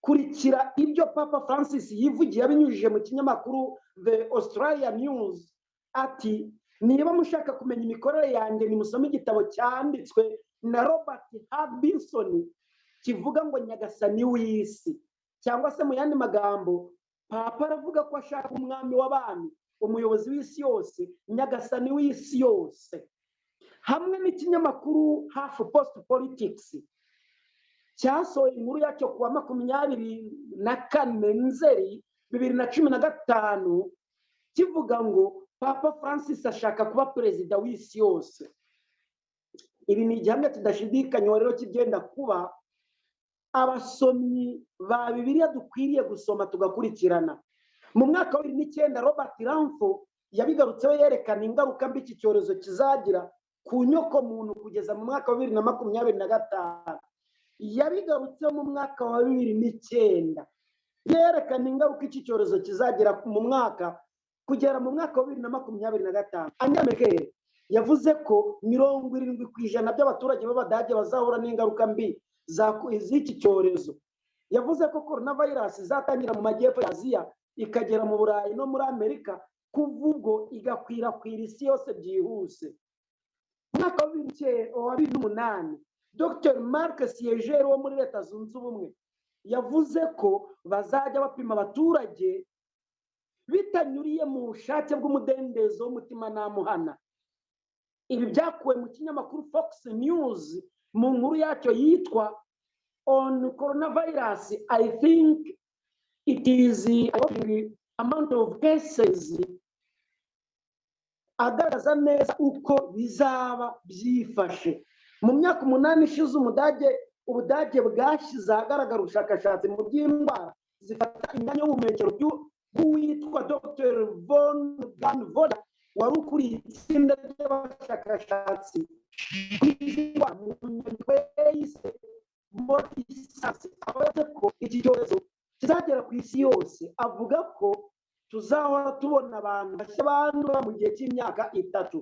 kurikira ibyo Papa Francis yivugiye abinyujije mu kinyamakuru The Australian News. Ati, niba mushaka kumenya imikorere yanjye, nimusome igitabo cyanditswe na Robert Harbinson kivuga ngo Nyagasani w'isi. Cyangwa se mu yandi magambo, Papa aravuga ko ashaka umwami w'abami, umuyobozi w'isi yose, Nyagasani w'isi yose. Hamwe n'ikinyamakuru Half Post Politics cyasohoye inkuru yacyo kuwa 24 Nzeri 2015 kivuga ngo Papa Francis ashaka kuba perezida w'isi yose. Ibi ni igihamya kidashidikanywa rero kigenda kuba. Abasomyi ba Bibiliya dukwiriye gusoma tugakurikirana. Mu mwaka wa 2009 Robert Ramfo yabigarutseho yerekana ingaruka mbi iki cyorezo kizagira ku nyoko muntu kugeza mu mwaka wa 2025. Yabigarutseho mu mwaka wa 2009 yerekana ingaruka iki cyorezo kizagira mu mwaka kugera mu mwaka wa 2025. Angela Merkel yavuze ko 70% by'abaturage b'Abadage bazahura n'ingaruka mbi z'iki cyorezo. Yavuze ko coronavirus izatangira mu majyepfo ya Aziya ikagera mu Burayi no muri Amerika, kuva ubwo igakwirakwira isi yose byihuse. Mu mwaka wa 2008 Dr. Mark Siegel wo muri Leta Zunze Ubumwe yavuze ko bazajya bapima abaturage bitanyuriye mu bushake bw'umudendezo w'umutima namuhana. Ibi byakuwe mu kinyamakuru Fox News mu nkuru yacyo yitwa On Coronavirus, I think it is a amount of cases, agaragaza neza uko bizaba byifashe mu myaka 8 ishize ubudage bwashyize ahagaragara ubushakashatsi mu by'indwara zifata imyanya y'ubuhumekero bw'uwitwa Dr. von Ganvoda wari ukuriye itsinda ry'abashakashatsi mu nyandiko yise Motisasi, avuga ko iki cyorezo kizagera ku isi yose. Avuga ko tuzahora tubona abantu bashya bandura mu gihe cy'imyaka 3.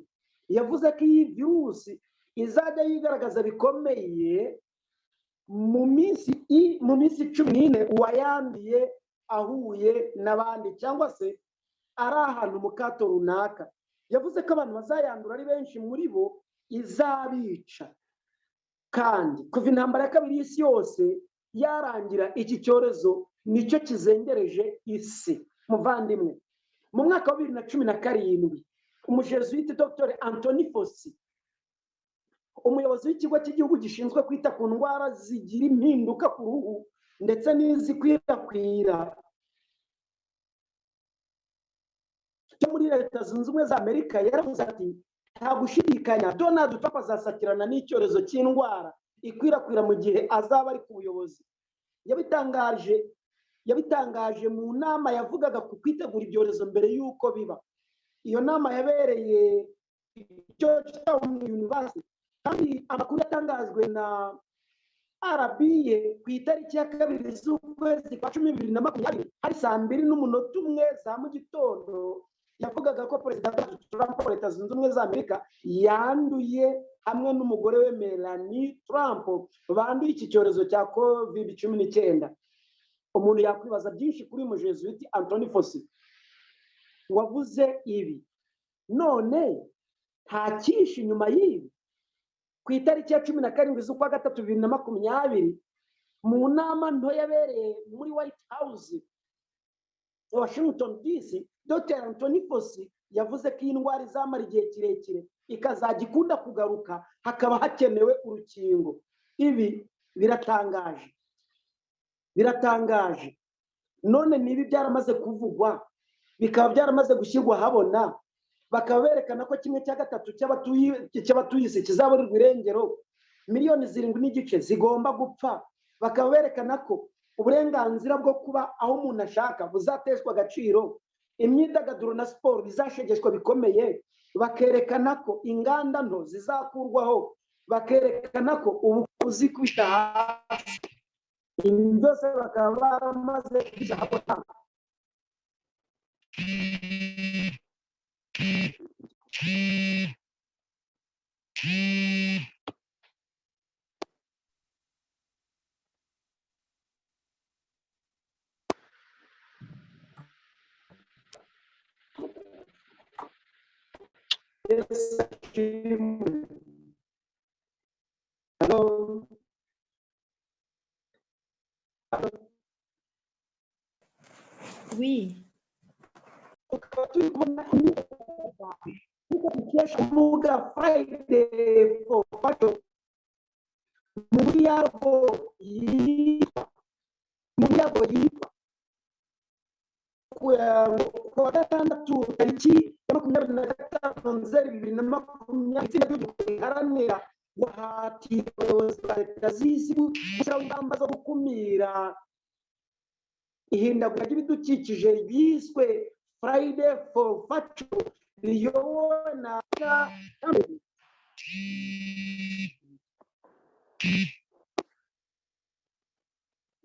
Yavuze ko iyi virusi izajya yigaragaza bikomeye mu minsi 14 uwayandiye ahuye n'abandi cyangwa se ari ahantu mu kato runaka. Yavuze ko abantu bazayandura ari benshi muri bo izabica, kandi kuva intambara ya kabiri y'isi yose yarangira iki cyorezo nicyo kizengereje isi. Muvandimwe, mu mwaka wa 2017 umujesuite Dr. Anthony Fauci, umuyobozi w'ikigo cy'igihugu gishinzwe kwita ku ndwara zigira impinduka ku ruhu ndetse n'izikwirakwira cyo muri Leta Zunze Ubumwe za Amerika, yaravuze ati nta gushidikanya Donald Trump azasakirana n'icyorezo cy'indwara ikwirakwira mu gihe azaba ari ku buyobozi. Yabitangaje mu nama yavugaga ku kwitegura ibyorezo mbere y'uko biba. Iyo nama yabereye Georgetown University, kandi amakuru yatangajwe na RBA ku itariki ya 2 z'ukwezi kwa 2020 hari saa 2:01 za mu gitondo. Yavugaga ko Perezida Trump wa Leta Zunze Ubumwe za Amerika yanduye hamwe n'umugore we Melania Trump banduye iki cyorezo cya COVID-19. Umuntu yakwibaza byinshi kuri umujesuite Anthony Fauci wavuze ibi, none nta kishi nyuma y'ibi. Ku itariki ya 17 z'ukwa 3 2020 mu nama nto yabereye muri White House Washington DC, Dr. Anthony Fauci yavuze ko indwara izamara igihe kirekire ikazajya ikunda kugaruka, hakaba hakenewe urukingo. Ibi biratangaje. None nibi byaramaze kuvugwa, bikaba byaramaze gushyirwa habona, bakaba berekana ko 1/3 cy'abatuye isi kizaburirwa irengero, miliyoni 7.5 zigomba gupfa. Bakaba berekana ko uburenganzira bwo kuba aho umuntu ashaka buzateshwa agaciro, imyidagaduro na siporo bizashegeshwa bikomeye. Bakerekana ko inganda nto zizakurwaho, bakerekana ko ubuvuzi kwita hasi. Ibi byose bakaba baramaze kujya Hello. Oui. Friday for photo. Kwa gatandatu tariki ya 25 Nzeri 2020 haranira guhatira abayobozi ba Leta z'isi gushyiraho ingamba zo gukumira ihindagurika ry'ibidukikije ryiswe Friday for Future riyobowe na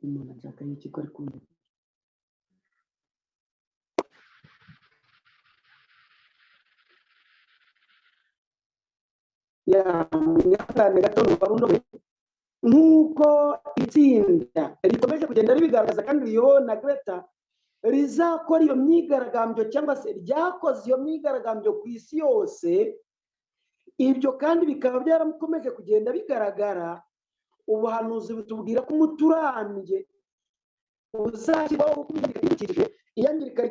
umuntu ashaka y'ikiko ari kumwe nk'uko itsinda rikomeje kugenda ribigaragaza kandi riyobowe na Greta rizakora iyo myigaragambyo cyangwa se ryakoze iyo myigaragambyo ku isi yose. Ibyo kandi bikaba byarakomeje kugenda bigaragara. Ubuhanuzi butubwira ko umuturambye uzashyirwaho gukurikije iyangirika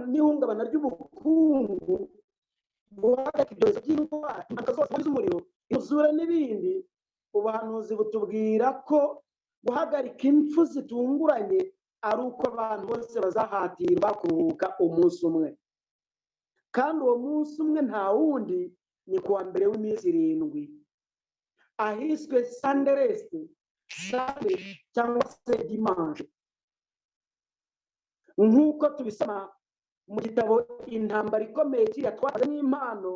n'ihungabana ry'ubukungu, guhagarika ibyorezo by'indwara, impanuka zose z'umuriro, imyuzure n'ibindi. Ubuhanuzi butubwira ko guhagarika impfu zitunguranye ari uko abantu bose bazahatirwa kuruhuka umunsi umwe, kandi uwo munsi umwe nta wundi ni kuwa mbere w'iminsi 7. ahiswe sandereste sande cyangwa se dimanche, nk'uko tubisoma mu gitabo intambara ikomeye yatwaje n'impano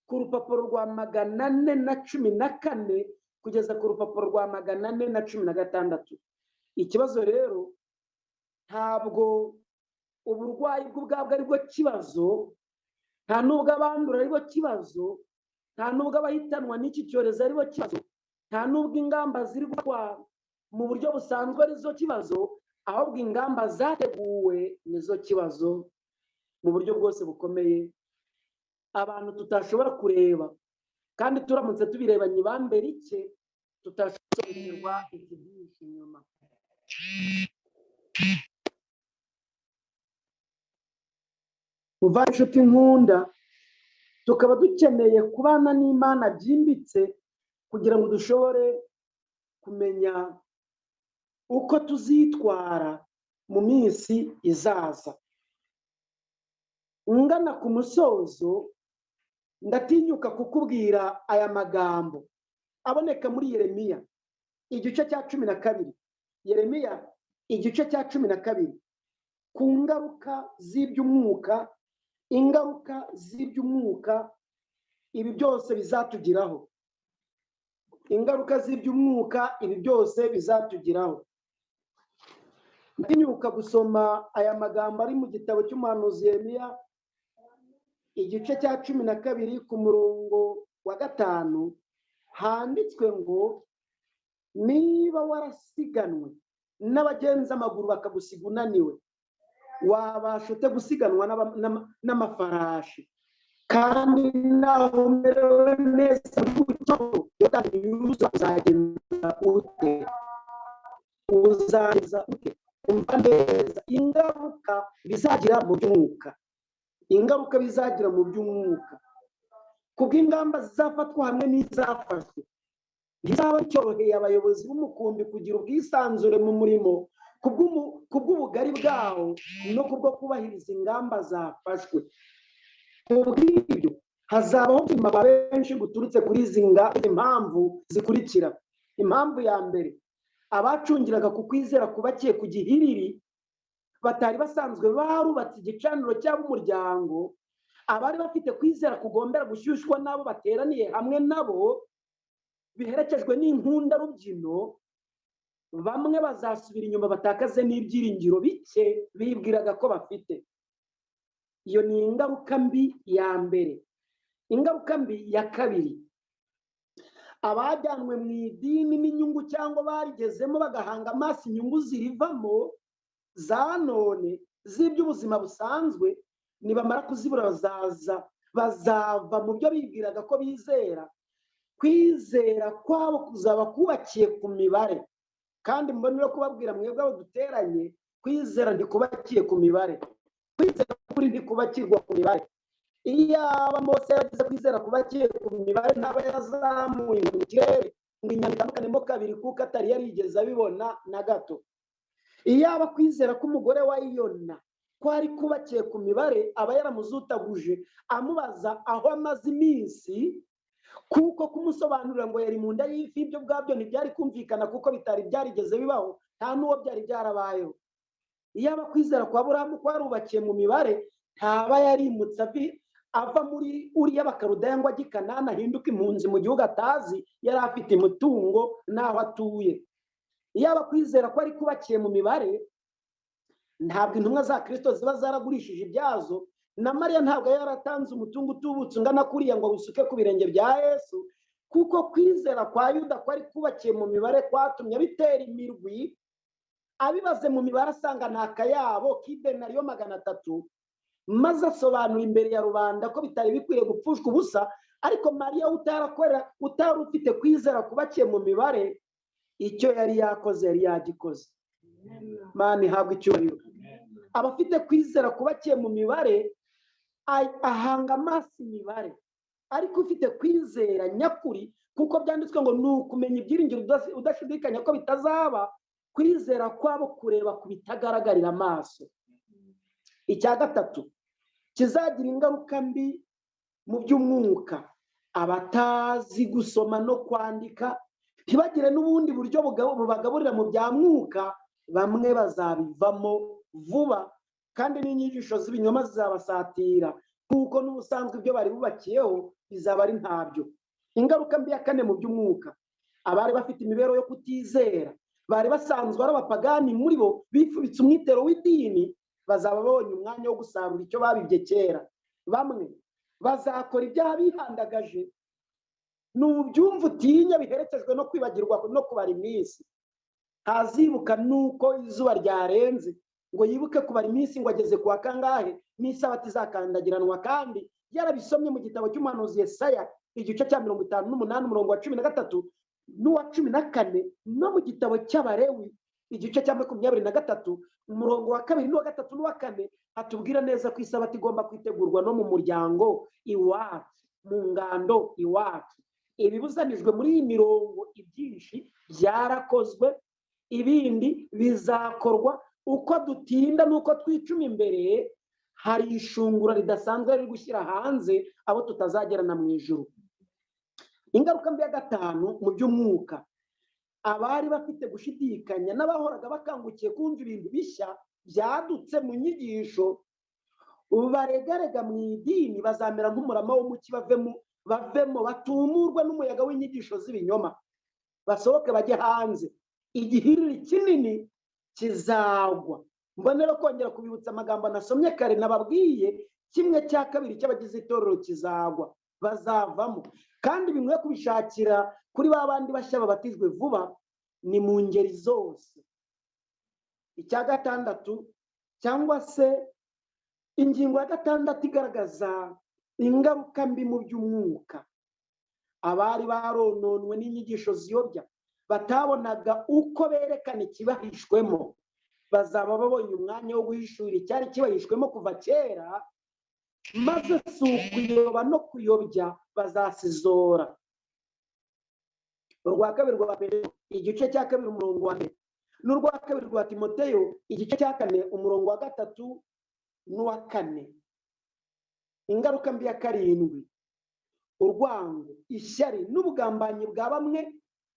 ku rupapuro rwa 414 kugeza ku rupapuro rwa 416. Ikibazo rero ntabwo uburwayi bw'ubwabwo ari bwo kibazo, nta nubwo abandura ari bo kibazo, nta nubwo abahitanwa n'iki cyorezo ari bo kibazo, nta nubwo ingamba ziri gutwara mu buryo busanzwe ari zo kibazo, ahubwo ingamba zateguwe nizo kibazo mu buryo bwose bukomeye abantu tutashobora kureba, kandi turamutse tubirebanye ibambere icye tutashobokerwa ikibyinshi inyuma. Muvandimwe inshuti nkunda, tukaba dukeneye kubana n'Imana byimbitse kugira ngo dushobore kumenya uko tuzitwara mu minsi izaza. Ngana ku musozo, ndatinyuka kukubwira aya magambo aboneka muri Yeremiya igice cya 12. Yeremiya igice cya 12, ku ngaruka z'iby'umwuka, ingaruka z'iby'umwuka ibi byose bizatugiraho, ingaruka z'iby'umwuka ibi byose bizatugiraho. Ndatinyuka gusoma aya magambo ari mu gitabo cy'umuhanuzi Yeremiya igice cya 12 ku murongo wa 5, handitswe ngo niba warasiganwe n'abagenza amaguru bakagusiga unaniwe, wabasha ute gusiganwa n'amafarashi? Kandi naho umerewe neza uzagenda ute? Uzageza ute? Umva neza ingaruka bizagira mu by'umwuka, ingaruka bizagira mu by'umwuka kubw'ingamba zizafatwa hamwe n'izafashwe. Bizaba cyoroheye abayobozi b'umukumbi kugira ubwisanzure mu murimo kubw'ubugari bwawo no kubwo kubahiriza ingamba zafashwe. Kubw'ibyo hazabaho kwimaba benshi guturutse kuri izi impamvu zikurikira. Impamvu ya mbere, abacungiraga ku kwizera kubakiye ku gihiriri batari basanzwe barubatse igicaniro cyabo umuryango, abari bafite kwizera kugombera gushyushywa n'abo bateraniye hamwe nabo biherekejwe n'inkunda rubyino, bamwe bazasubira inyuma batakaze n'ibyiringiro bike bibwiraga ko bafite. Iyo ni ingaruka mbi ya mbere. Ingaruka mbi ya kabiri, abajyanwe mu idini n'inyungu cyangwa barigezemo bagahanga amaso inyungu zirivamo za none z'iby'ubuzima busanzwe, nibamara kuzibura bazava mu byo bibwiraga ko bizera. Kwizera kwabo kuzaba kubakiye ku mibare, kandi mbonera kubabwira mwebwe abo duteranye, kwizera ntikubakiye ku mibare, kwizera kuri ntikubakirwa ku mibare. Iyaba Mose yagize kwizera kubakiye ku mibare ntaba yarazamuye mu kirere ngo inyama itandukanemo kabiri, kuko atari yarigeze abibona na gato. Iyaba kwizera k'umugore wa Yona kwari kubakiye ku mibare, aba yaramuzutaguje amubaza aho amaze iminsi, kuko kumusobanurira ngo yari mu nda y'ifi ibyo bwabyo ntibyari kumvikana kuko bitari byarigeze bibaho, nta n'uwo byari byarabayeho. Iyaba kwizera kwa Aburahamu kwarubakiye mu mibare, ntaba yarimutse ava muri Uriya Bakarudaya ngo ajye i Kanani ahinduka impunzi mu gihugu atazi, yari afite umutungo n'aho atuye. Iyaba kwizera ko ari kubakiye mu mibare, ntabwo intumwa za Kristo ziba zaragurishije ibyazo, na Mariya ntabwo yaratanze umutungo utubutse ungana kuriya ngo awusuke ku birenge bya Yesu, kuko kwizera kwa Yuda kwari kubakiye mu mibare kwatumye bitera imirwi, abibaze mu mibare asanga nta kayabo k'idenariyo 300, maze asobanura imbere ya rubanda ko bitari bikwiye gupfushwa ubusa. Ariko Mariya utari ufite kwizera kubakiye mu mibare, icyo yari yakoze yari yagikoze. Mana ihabwe icyubahiro. Abafite kwizera kubakiye mu mibare ahanga amaso imibare, ariko ufite kwizera nyakuri, kuko byanditswe ngo ni ukumenya ibyiringiro udashidikanya ko bitazaba, kwizera kwabo kureba ku bitagaragarira amaso. Icya gatatu kizagira ingaruka mbi mu by'umwuka, abatazi gusoma no kwandika, ntibagire n'ubundi buryo bubagaburira mu bya mwuka, bamwe bazabivamo vuba, kandi n'inyigisho z'ibinyoma zizabasatira, kuko n'ubusanzwe ibyo bari bubakiyeho bizaba ari ntabyo. Ingaruka mbi ya kane mu by'umwuka, abari bafite imibereho yo kutizera, bari basanzwe ari abapagani muri bo, bifubitse umwitero w'idini, bazaba babonye umwanya wo gusarura icyo babibye kera. Bamwe bazakora ibyaha bihandagaje, n'ubyumva utinya, biherekejwe no kwibagirwa no kubara iminsi. Ntazibuka nuko izuba ryarenze ngo yibuke kubara iminsi ngo ageze kuwa kangahe n'isabato izakandagiranwa, kandi yarabisomye mu gitabo cy'umuhanuzi Yesaya igice cya 58 umurongo wa 13 n'uwa 14, no mu gitabo cy'Abalewi igice cya 23 umurongo wa 2 n'uwa 3 n'uwa 4 hatubwira neza ko isabato igomba kwitegurwa no mu muryango iwacu, mu ngando iwacu. Ibibuzanijwe muri iyi mirongo ibyinshi byarakozwe, ibindi bizakorwa. Uko dutinda nuko twicuma imbere, hari ishungura ridasanzwe riri gushyira hanze abo tutazagerana mu ijuru. Ingaruka mbi ya gatanu mu by'umwuka, abari bafite gushidikanya n'abahoraga bakangukiye kumva ibintu bishya byadutse mu nyigisho, baregarega mu idini, bazamera nk'umurama w'umuki, bavemo batumurwe n'umuyaga w'inyigisho z'ibinyoma, basohoke bajye hanze. Igihiriri kinini kizagwa. Mbonera kongera kubibutsa amagambo nasomye kare, nababwiye 1/2 cy'abagize itorero kizagwa, bazavamo. Kandi bimwe kubishakira kuri ba bandi bashya babatijwe vuba, ni mu ngeri zose. Icya gatandatu, cyangwa se ingingo ya 6 igaragaza ingaruka mbi mu by'umwuka, abari barononwe n'inyigisho ziyobya, batabonaga uko berekana ikibahishwemo, bazaba babonye umwanya wo guhishura icyari kibahishwemo kuva kera, maze si ukuyoba no kuyobya bazasizora. Urwa kabiri rwa Petero igice cya 2 umurongo wa 1, n'urwa kabiri rwa Timoteyo igice cya 4 umurongo wa 3 n'uwa 4. Ingaruka mbi ya 7, urwango, ishyari n'ubugambanyi bwa bamwe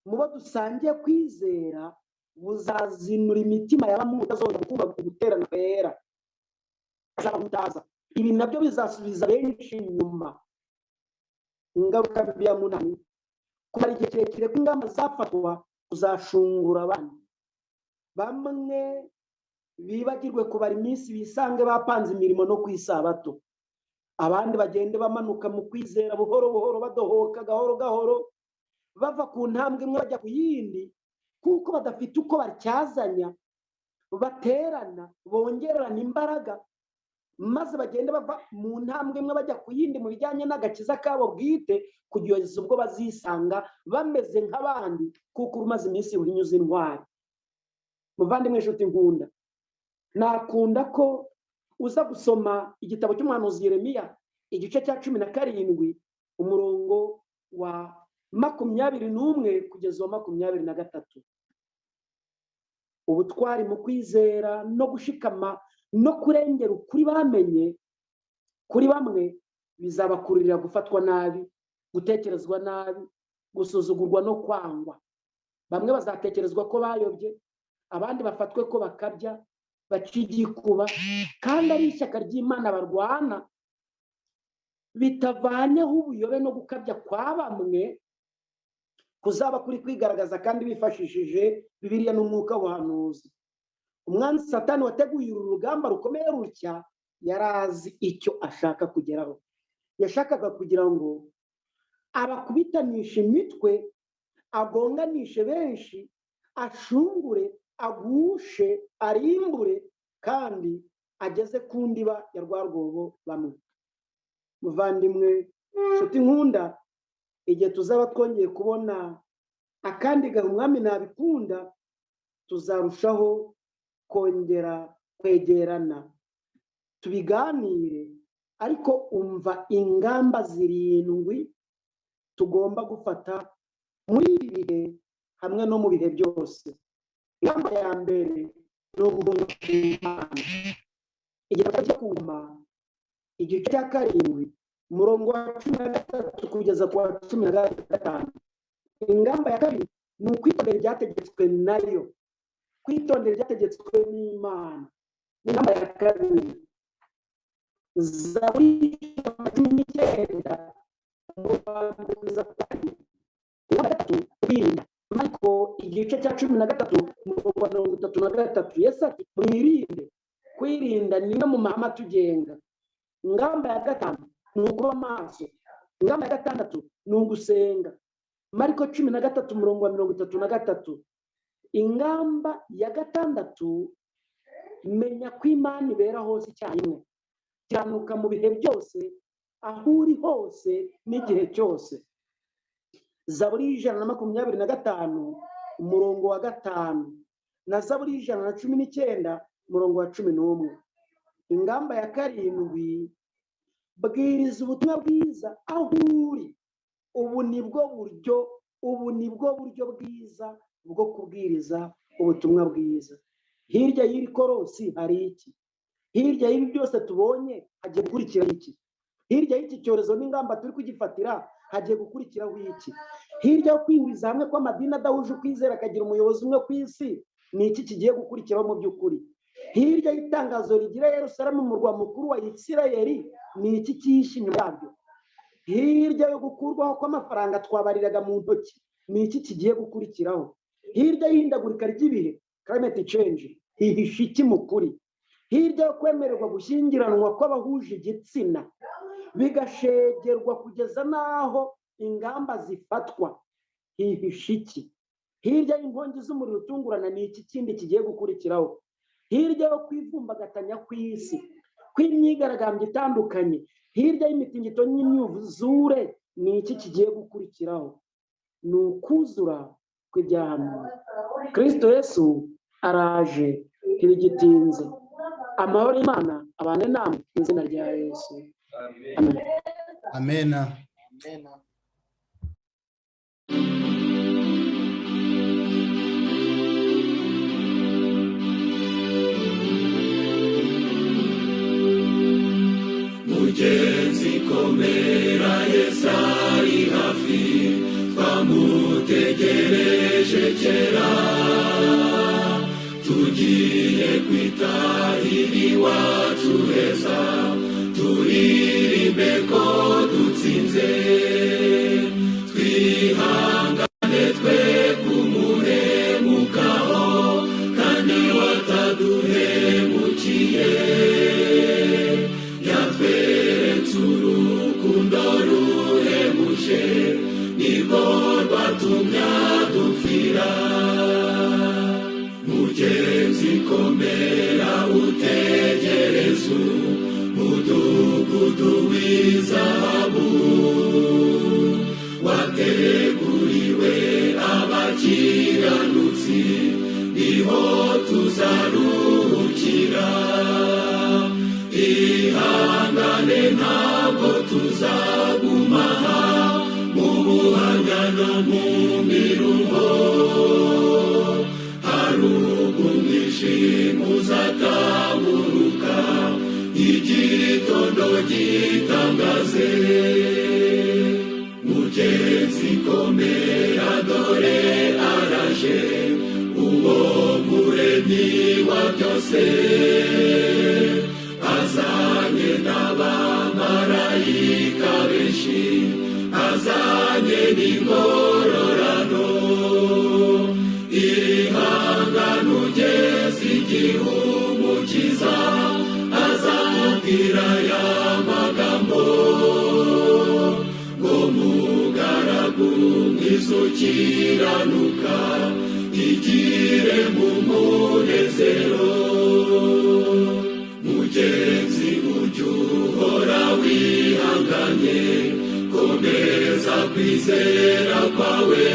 mu bo dusangiye kwizera buzazinura imitima ya bamwe utazongera kumva guterana kwera, azabutaza. Ibi nabyo bizasubiza benshi inyuma. Ingaruka mbi ya 8, kumara igihe kirekire kw'ingamba zafatwa kuzashungura abandi. Bamwe bibagirwe kubara iminsi, bisange bapanze imirimo no kwisabato. Abandi bagende bamanuka mu kwizera buhoro buhoro, badohoka gahoro gahoro, bava ku ntambwe imwe bajya ku yindi, kuko badafite uko batyazanya, baterana, bongererana imbaraga, maze bagende bava mu ntambwe imwe bajya ku yindi mu bijyanye n'agakiza kabo bwite, kugeza ubwo bazisanga bameze nk'abandi, kuko umaze iminsi uhinyuza intwari. Muvandimwe inshuti nkunda, nakunda ko uza gusoma igitabo cy'umuhanuzi Yeremiya igice cya 17 umurongo wa 21 kugeza wa 23. Ubutwari mu kwizera no gushikama no kurengera ukuri bamenye, kuri bamwe bizabakururira gufatwa nabi, gutekerezwa nabi, gusuzugurwa no kwangwa. Bamwe bazatekerezwa ko bayobye, abandi bafatwe ko bakabya, bacigikuba, kandi ari ishyaka ry'Imana barwana, bitavanyeho ubuyobe no gukabya kwa bamwe kuzaba kuri kwigaragaza, kandi bifashishije Bibiliya n'umwuka w'ubuhanuzi. Umwanzi Satani wateguye uru rugamba rukomeye rutya, yarazi icyo ashaka kugeraho. Yashakaga kugira ngo abakubitanishe imitwe, agonganishe benshi, ashungure, agushe, arimbure, kandi ageze ku ndiba ya rwa rwobo bamwe. Muvandimwe nshuti nkunda, igihe tuzaba twongeye kubona akandi gahe umwami nabikunda, tuzarushaho kongera kwegerana, tubiganire, ariko umva ingamba 7 tugomba gufata muri ibi bihe hamwe no mu bihe byose. Ingamba ya mbere ni uguhunga Imana. Igitabo cyo Ku Ngoma igice cya 7 umurongo wa 13 kugeza ku wa 15. Ingamba ya kabiri ni ukwitondera ibyategetswe nayo, kwitondera ibyategetswe n'Imana. Ingamba ya kabiri, Zaburi 19 kwirinda. Mariko igice cya 13 umurongo wa 33. Yesu ati mwirinde. Kwirinda ni imwe mu mahame atugenga. Ingamba ya gatanu ni ukuba maso. Ingamba ya gatandatu ni ugusenga. Mariko 13 umurongo wa 33. Ingamba ya gatandatu, menya ko Imana ibera hose icyarimwe, kiranuka mu bihe byose, aho uri hose n'igihe cyose. Zaburi 125 umurongo wa 5 na Zaburi 119 umurongo wa 11. Ingamba ya karindwi, bwiriza ubutumwa bwiza aho uri. Ubu nibwo buryo bwiza bwo kubwiriza ubutumwa bwiza. Hirya y'iri korosi hari iki? Hirya y'ibi byose tubonye hagiye gukurikira iki? Hirya y'iki cyorezo n'ingamba turi kugifatira hagiye gukurikiraho iki? Hirya yo kwihuriza hamwe kw'amadini adahuje ukwizera akagira umuyobozi umwe ku isi, ni iki kigiye gukurikiraho mu by'ukuri? Hirya y'itangazo rigira Yerusalemu umurwa mukuru wa Isirayeli, ni iki cyihishe inyuma yabyo? Hirya yo gukurwaho kw'amafaranga twabariraga mu ntoki, ni iki kigiye gukurikiraho? Hirya y'ihindagurika ry'ibihe, climate change, hihishe iki mu kuri? Hirya yo kwemererwa gushyingiranwa kw'abahuje igitsina bigashegerwa kugeza n'aho ingamba zifatwa, hihishe iki? Hirya y'inkongi z'umuriro utungurana, ni iki kindi kigiye gukurikiraho? Hirya yo kwivumbagatanya kw'isi, kw'imyigaragambyo itandukanye, hirya y'imitingito n'imyuzure, ni iki kigiye gukurikiraho? Ni ukuzura kw'ibyahanuwe. Kristo Yesu araje, ntibigitinze. Amahoro y'Imana abane namwe mu izina rya Yesu. Amen. Amen. Mugenzi komera, Yesu ari hafi, twamutegereje kera, tugiye kwitahira iwacu heza, turirimbe ko dutsinze, twihangane twe kumuhemukaho, kandi wataduhemukiye, yatweretse urukundo ruhebuje, nirwo rwatumye dupfira. Mugenzi komera, utegereze umudugudu w'izahabu, wateguriwe abakiranutsi, niho tuzaruhukira. Ihangane, ntabwo tuzaguma mu buhanya no mu miruho, hari umwijima uzatamuruka, igitondo gitangaze. Mugenzi komera, dore araje, uwo muremyi wa byose, azanye n'abamarayika benshi, azanye n'ingororano. Ihangane ugeze igihe umukiza azamubwira aya magambo, ngo mugaragu mwiza ukiranuka, igire mu munezero. Mugenzi ujye uhora wihanganye, komeza kwizera kwawe,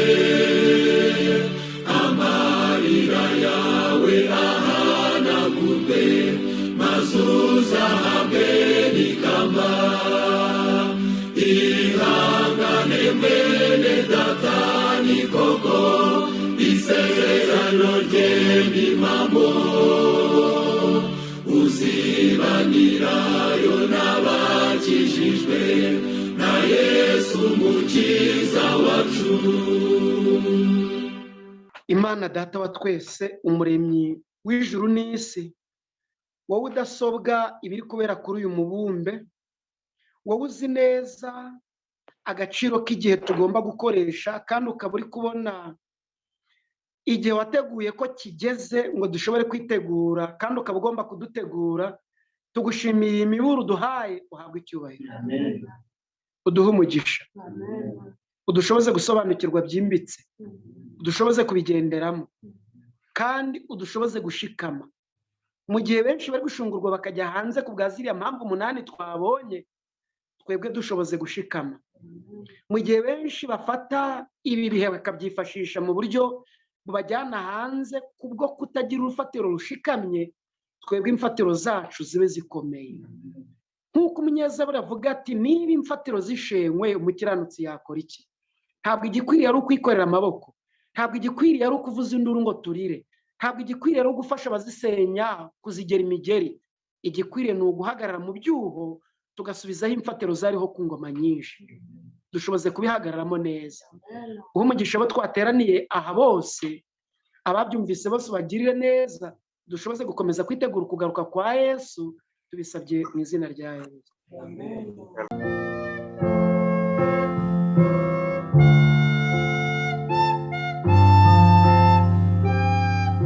amarira yawe ahanagurwe, maze uzahabwe n'ikamba. Ihangane mwene data, ni koko isezerano rye ni impamo, uzibanirayo n'abakiriya twakijijwe na Yesu umukiza wacu. Imana data wa twese, umuremyi w'ijuru n'isi, wowe udasobwa ibiri kubera kuri uyu mubumbe, wowe uzi neza agaciro k'igihe tugomba gukoresha, kandi ukaba uri kubona igihe wateguye ko kigeze ngo dushobore kwitegura, kandi ukaba ugomba kudutegura. Tugushimiye imiburo uduhaye, uhabwe icyubahiro. Uduhe umugisha, udushoboze gusobanukirwa byimbitse, udushoboze kubigenderamo, kandi udushoboze gushikama. Mu gihe benshi bari gushungurwa bakajya hanze ku bwa ziriya mpamvu 8 twabonye, twebwe dushoboze gushikama. Mu gihe benshi bafata ibi bihe bakabyifashisha mu buryo bubajyana hanze kubwo kutagira urufatiro rushikamye, twebwe imfatiro zacu zibe zikomeye. Nk'uko umunyezaburi avuga ati, niba imfatiro zishenywe umukiranutsi yakora iki? Ntabwo igikwiriye ari ukwikorera amaboko, ntabwo igikwiriye ari ukuvuza induru ngo turire, ntabwo igikwiriye ari ugufasha abazisenya kuzigera imigeri. Igikwiriye ni uguhagarara mu byuho tugasubizaho imfatiro zariho ku ngoma nyinshi. Dushoboze kubihagararamo neza. Uwo umugisha abo twateraniye aha bose, ababyumvise bose bagirire neza, dushoboze gukomeza kwitegura ukugaruka kwa Yesu, tubisabye mu izina rya Yesu. Amen.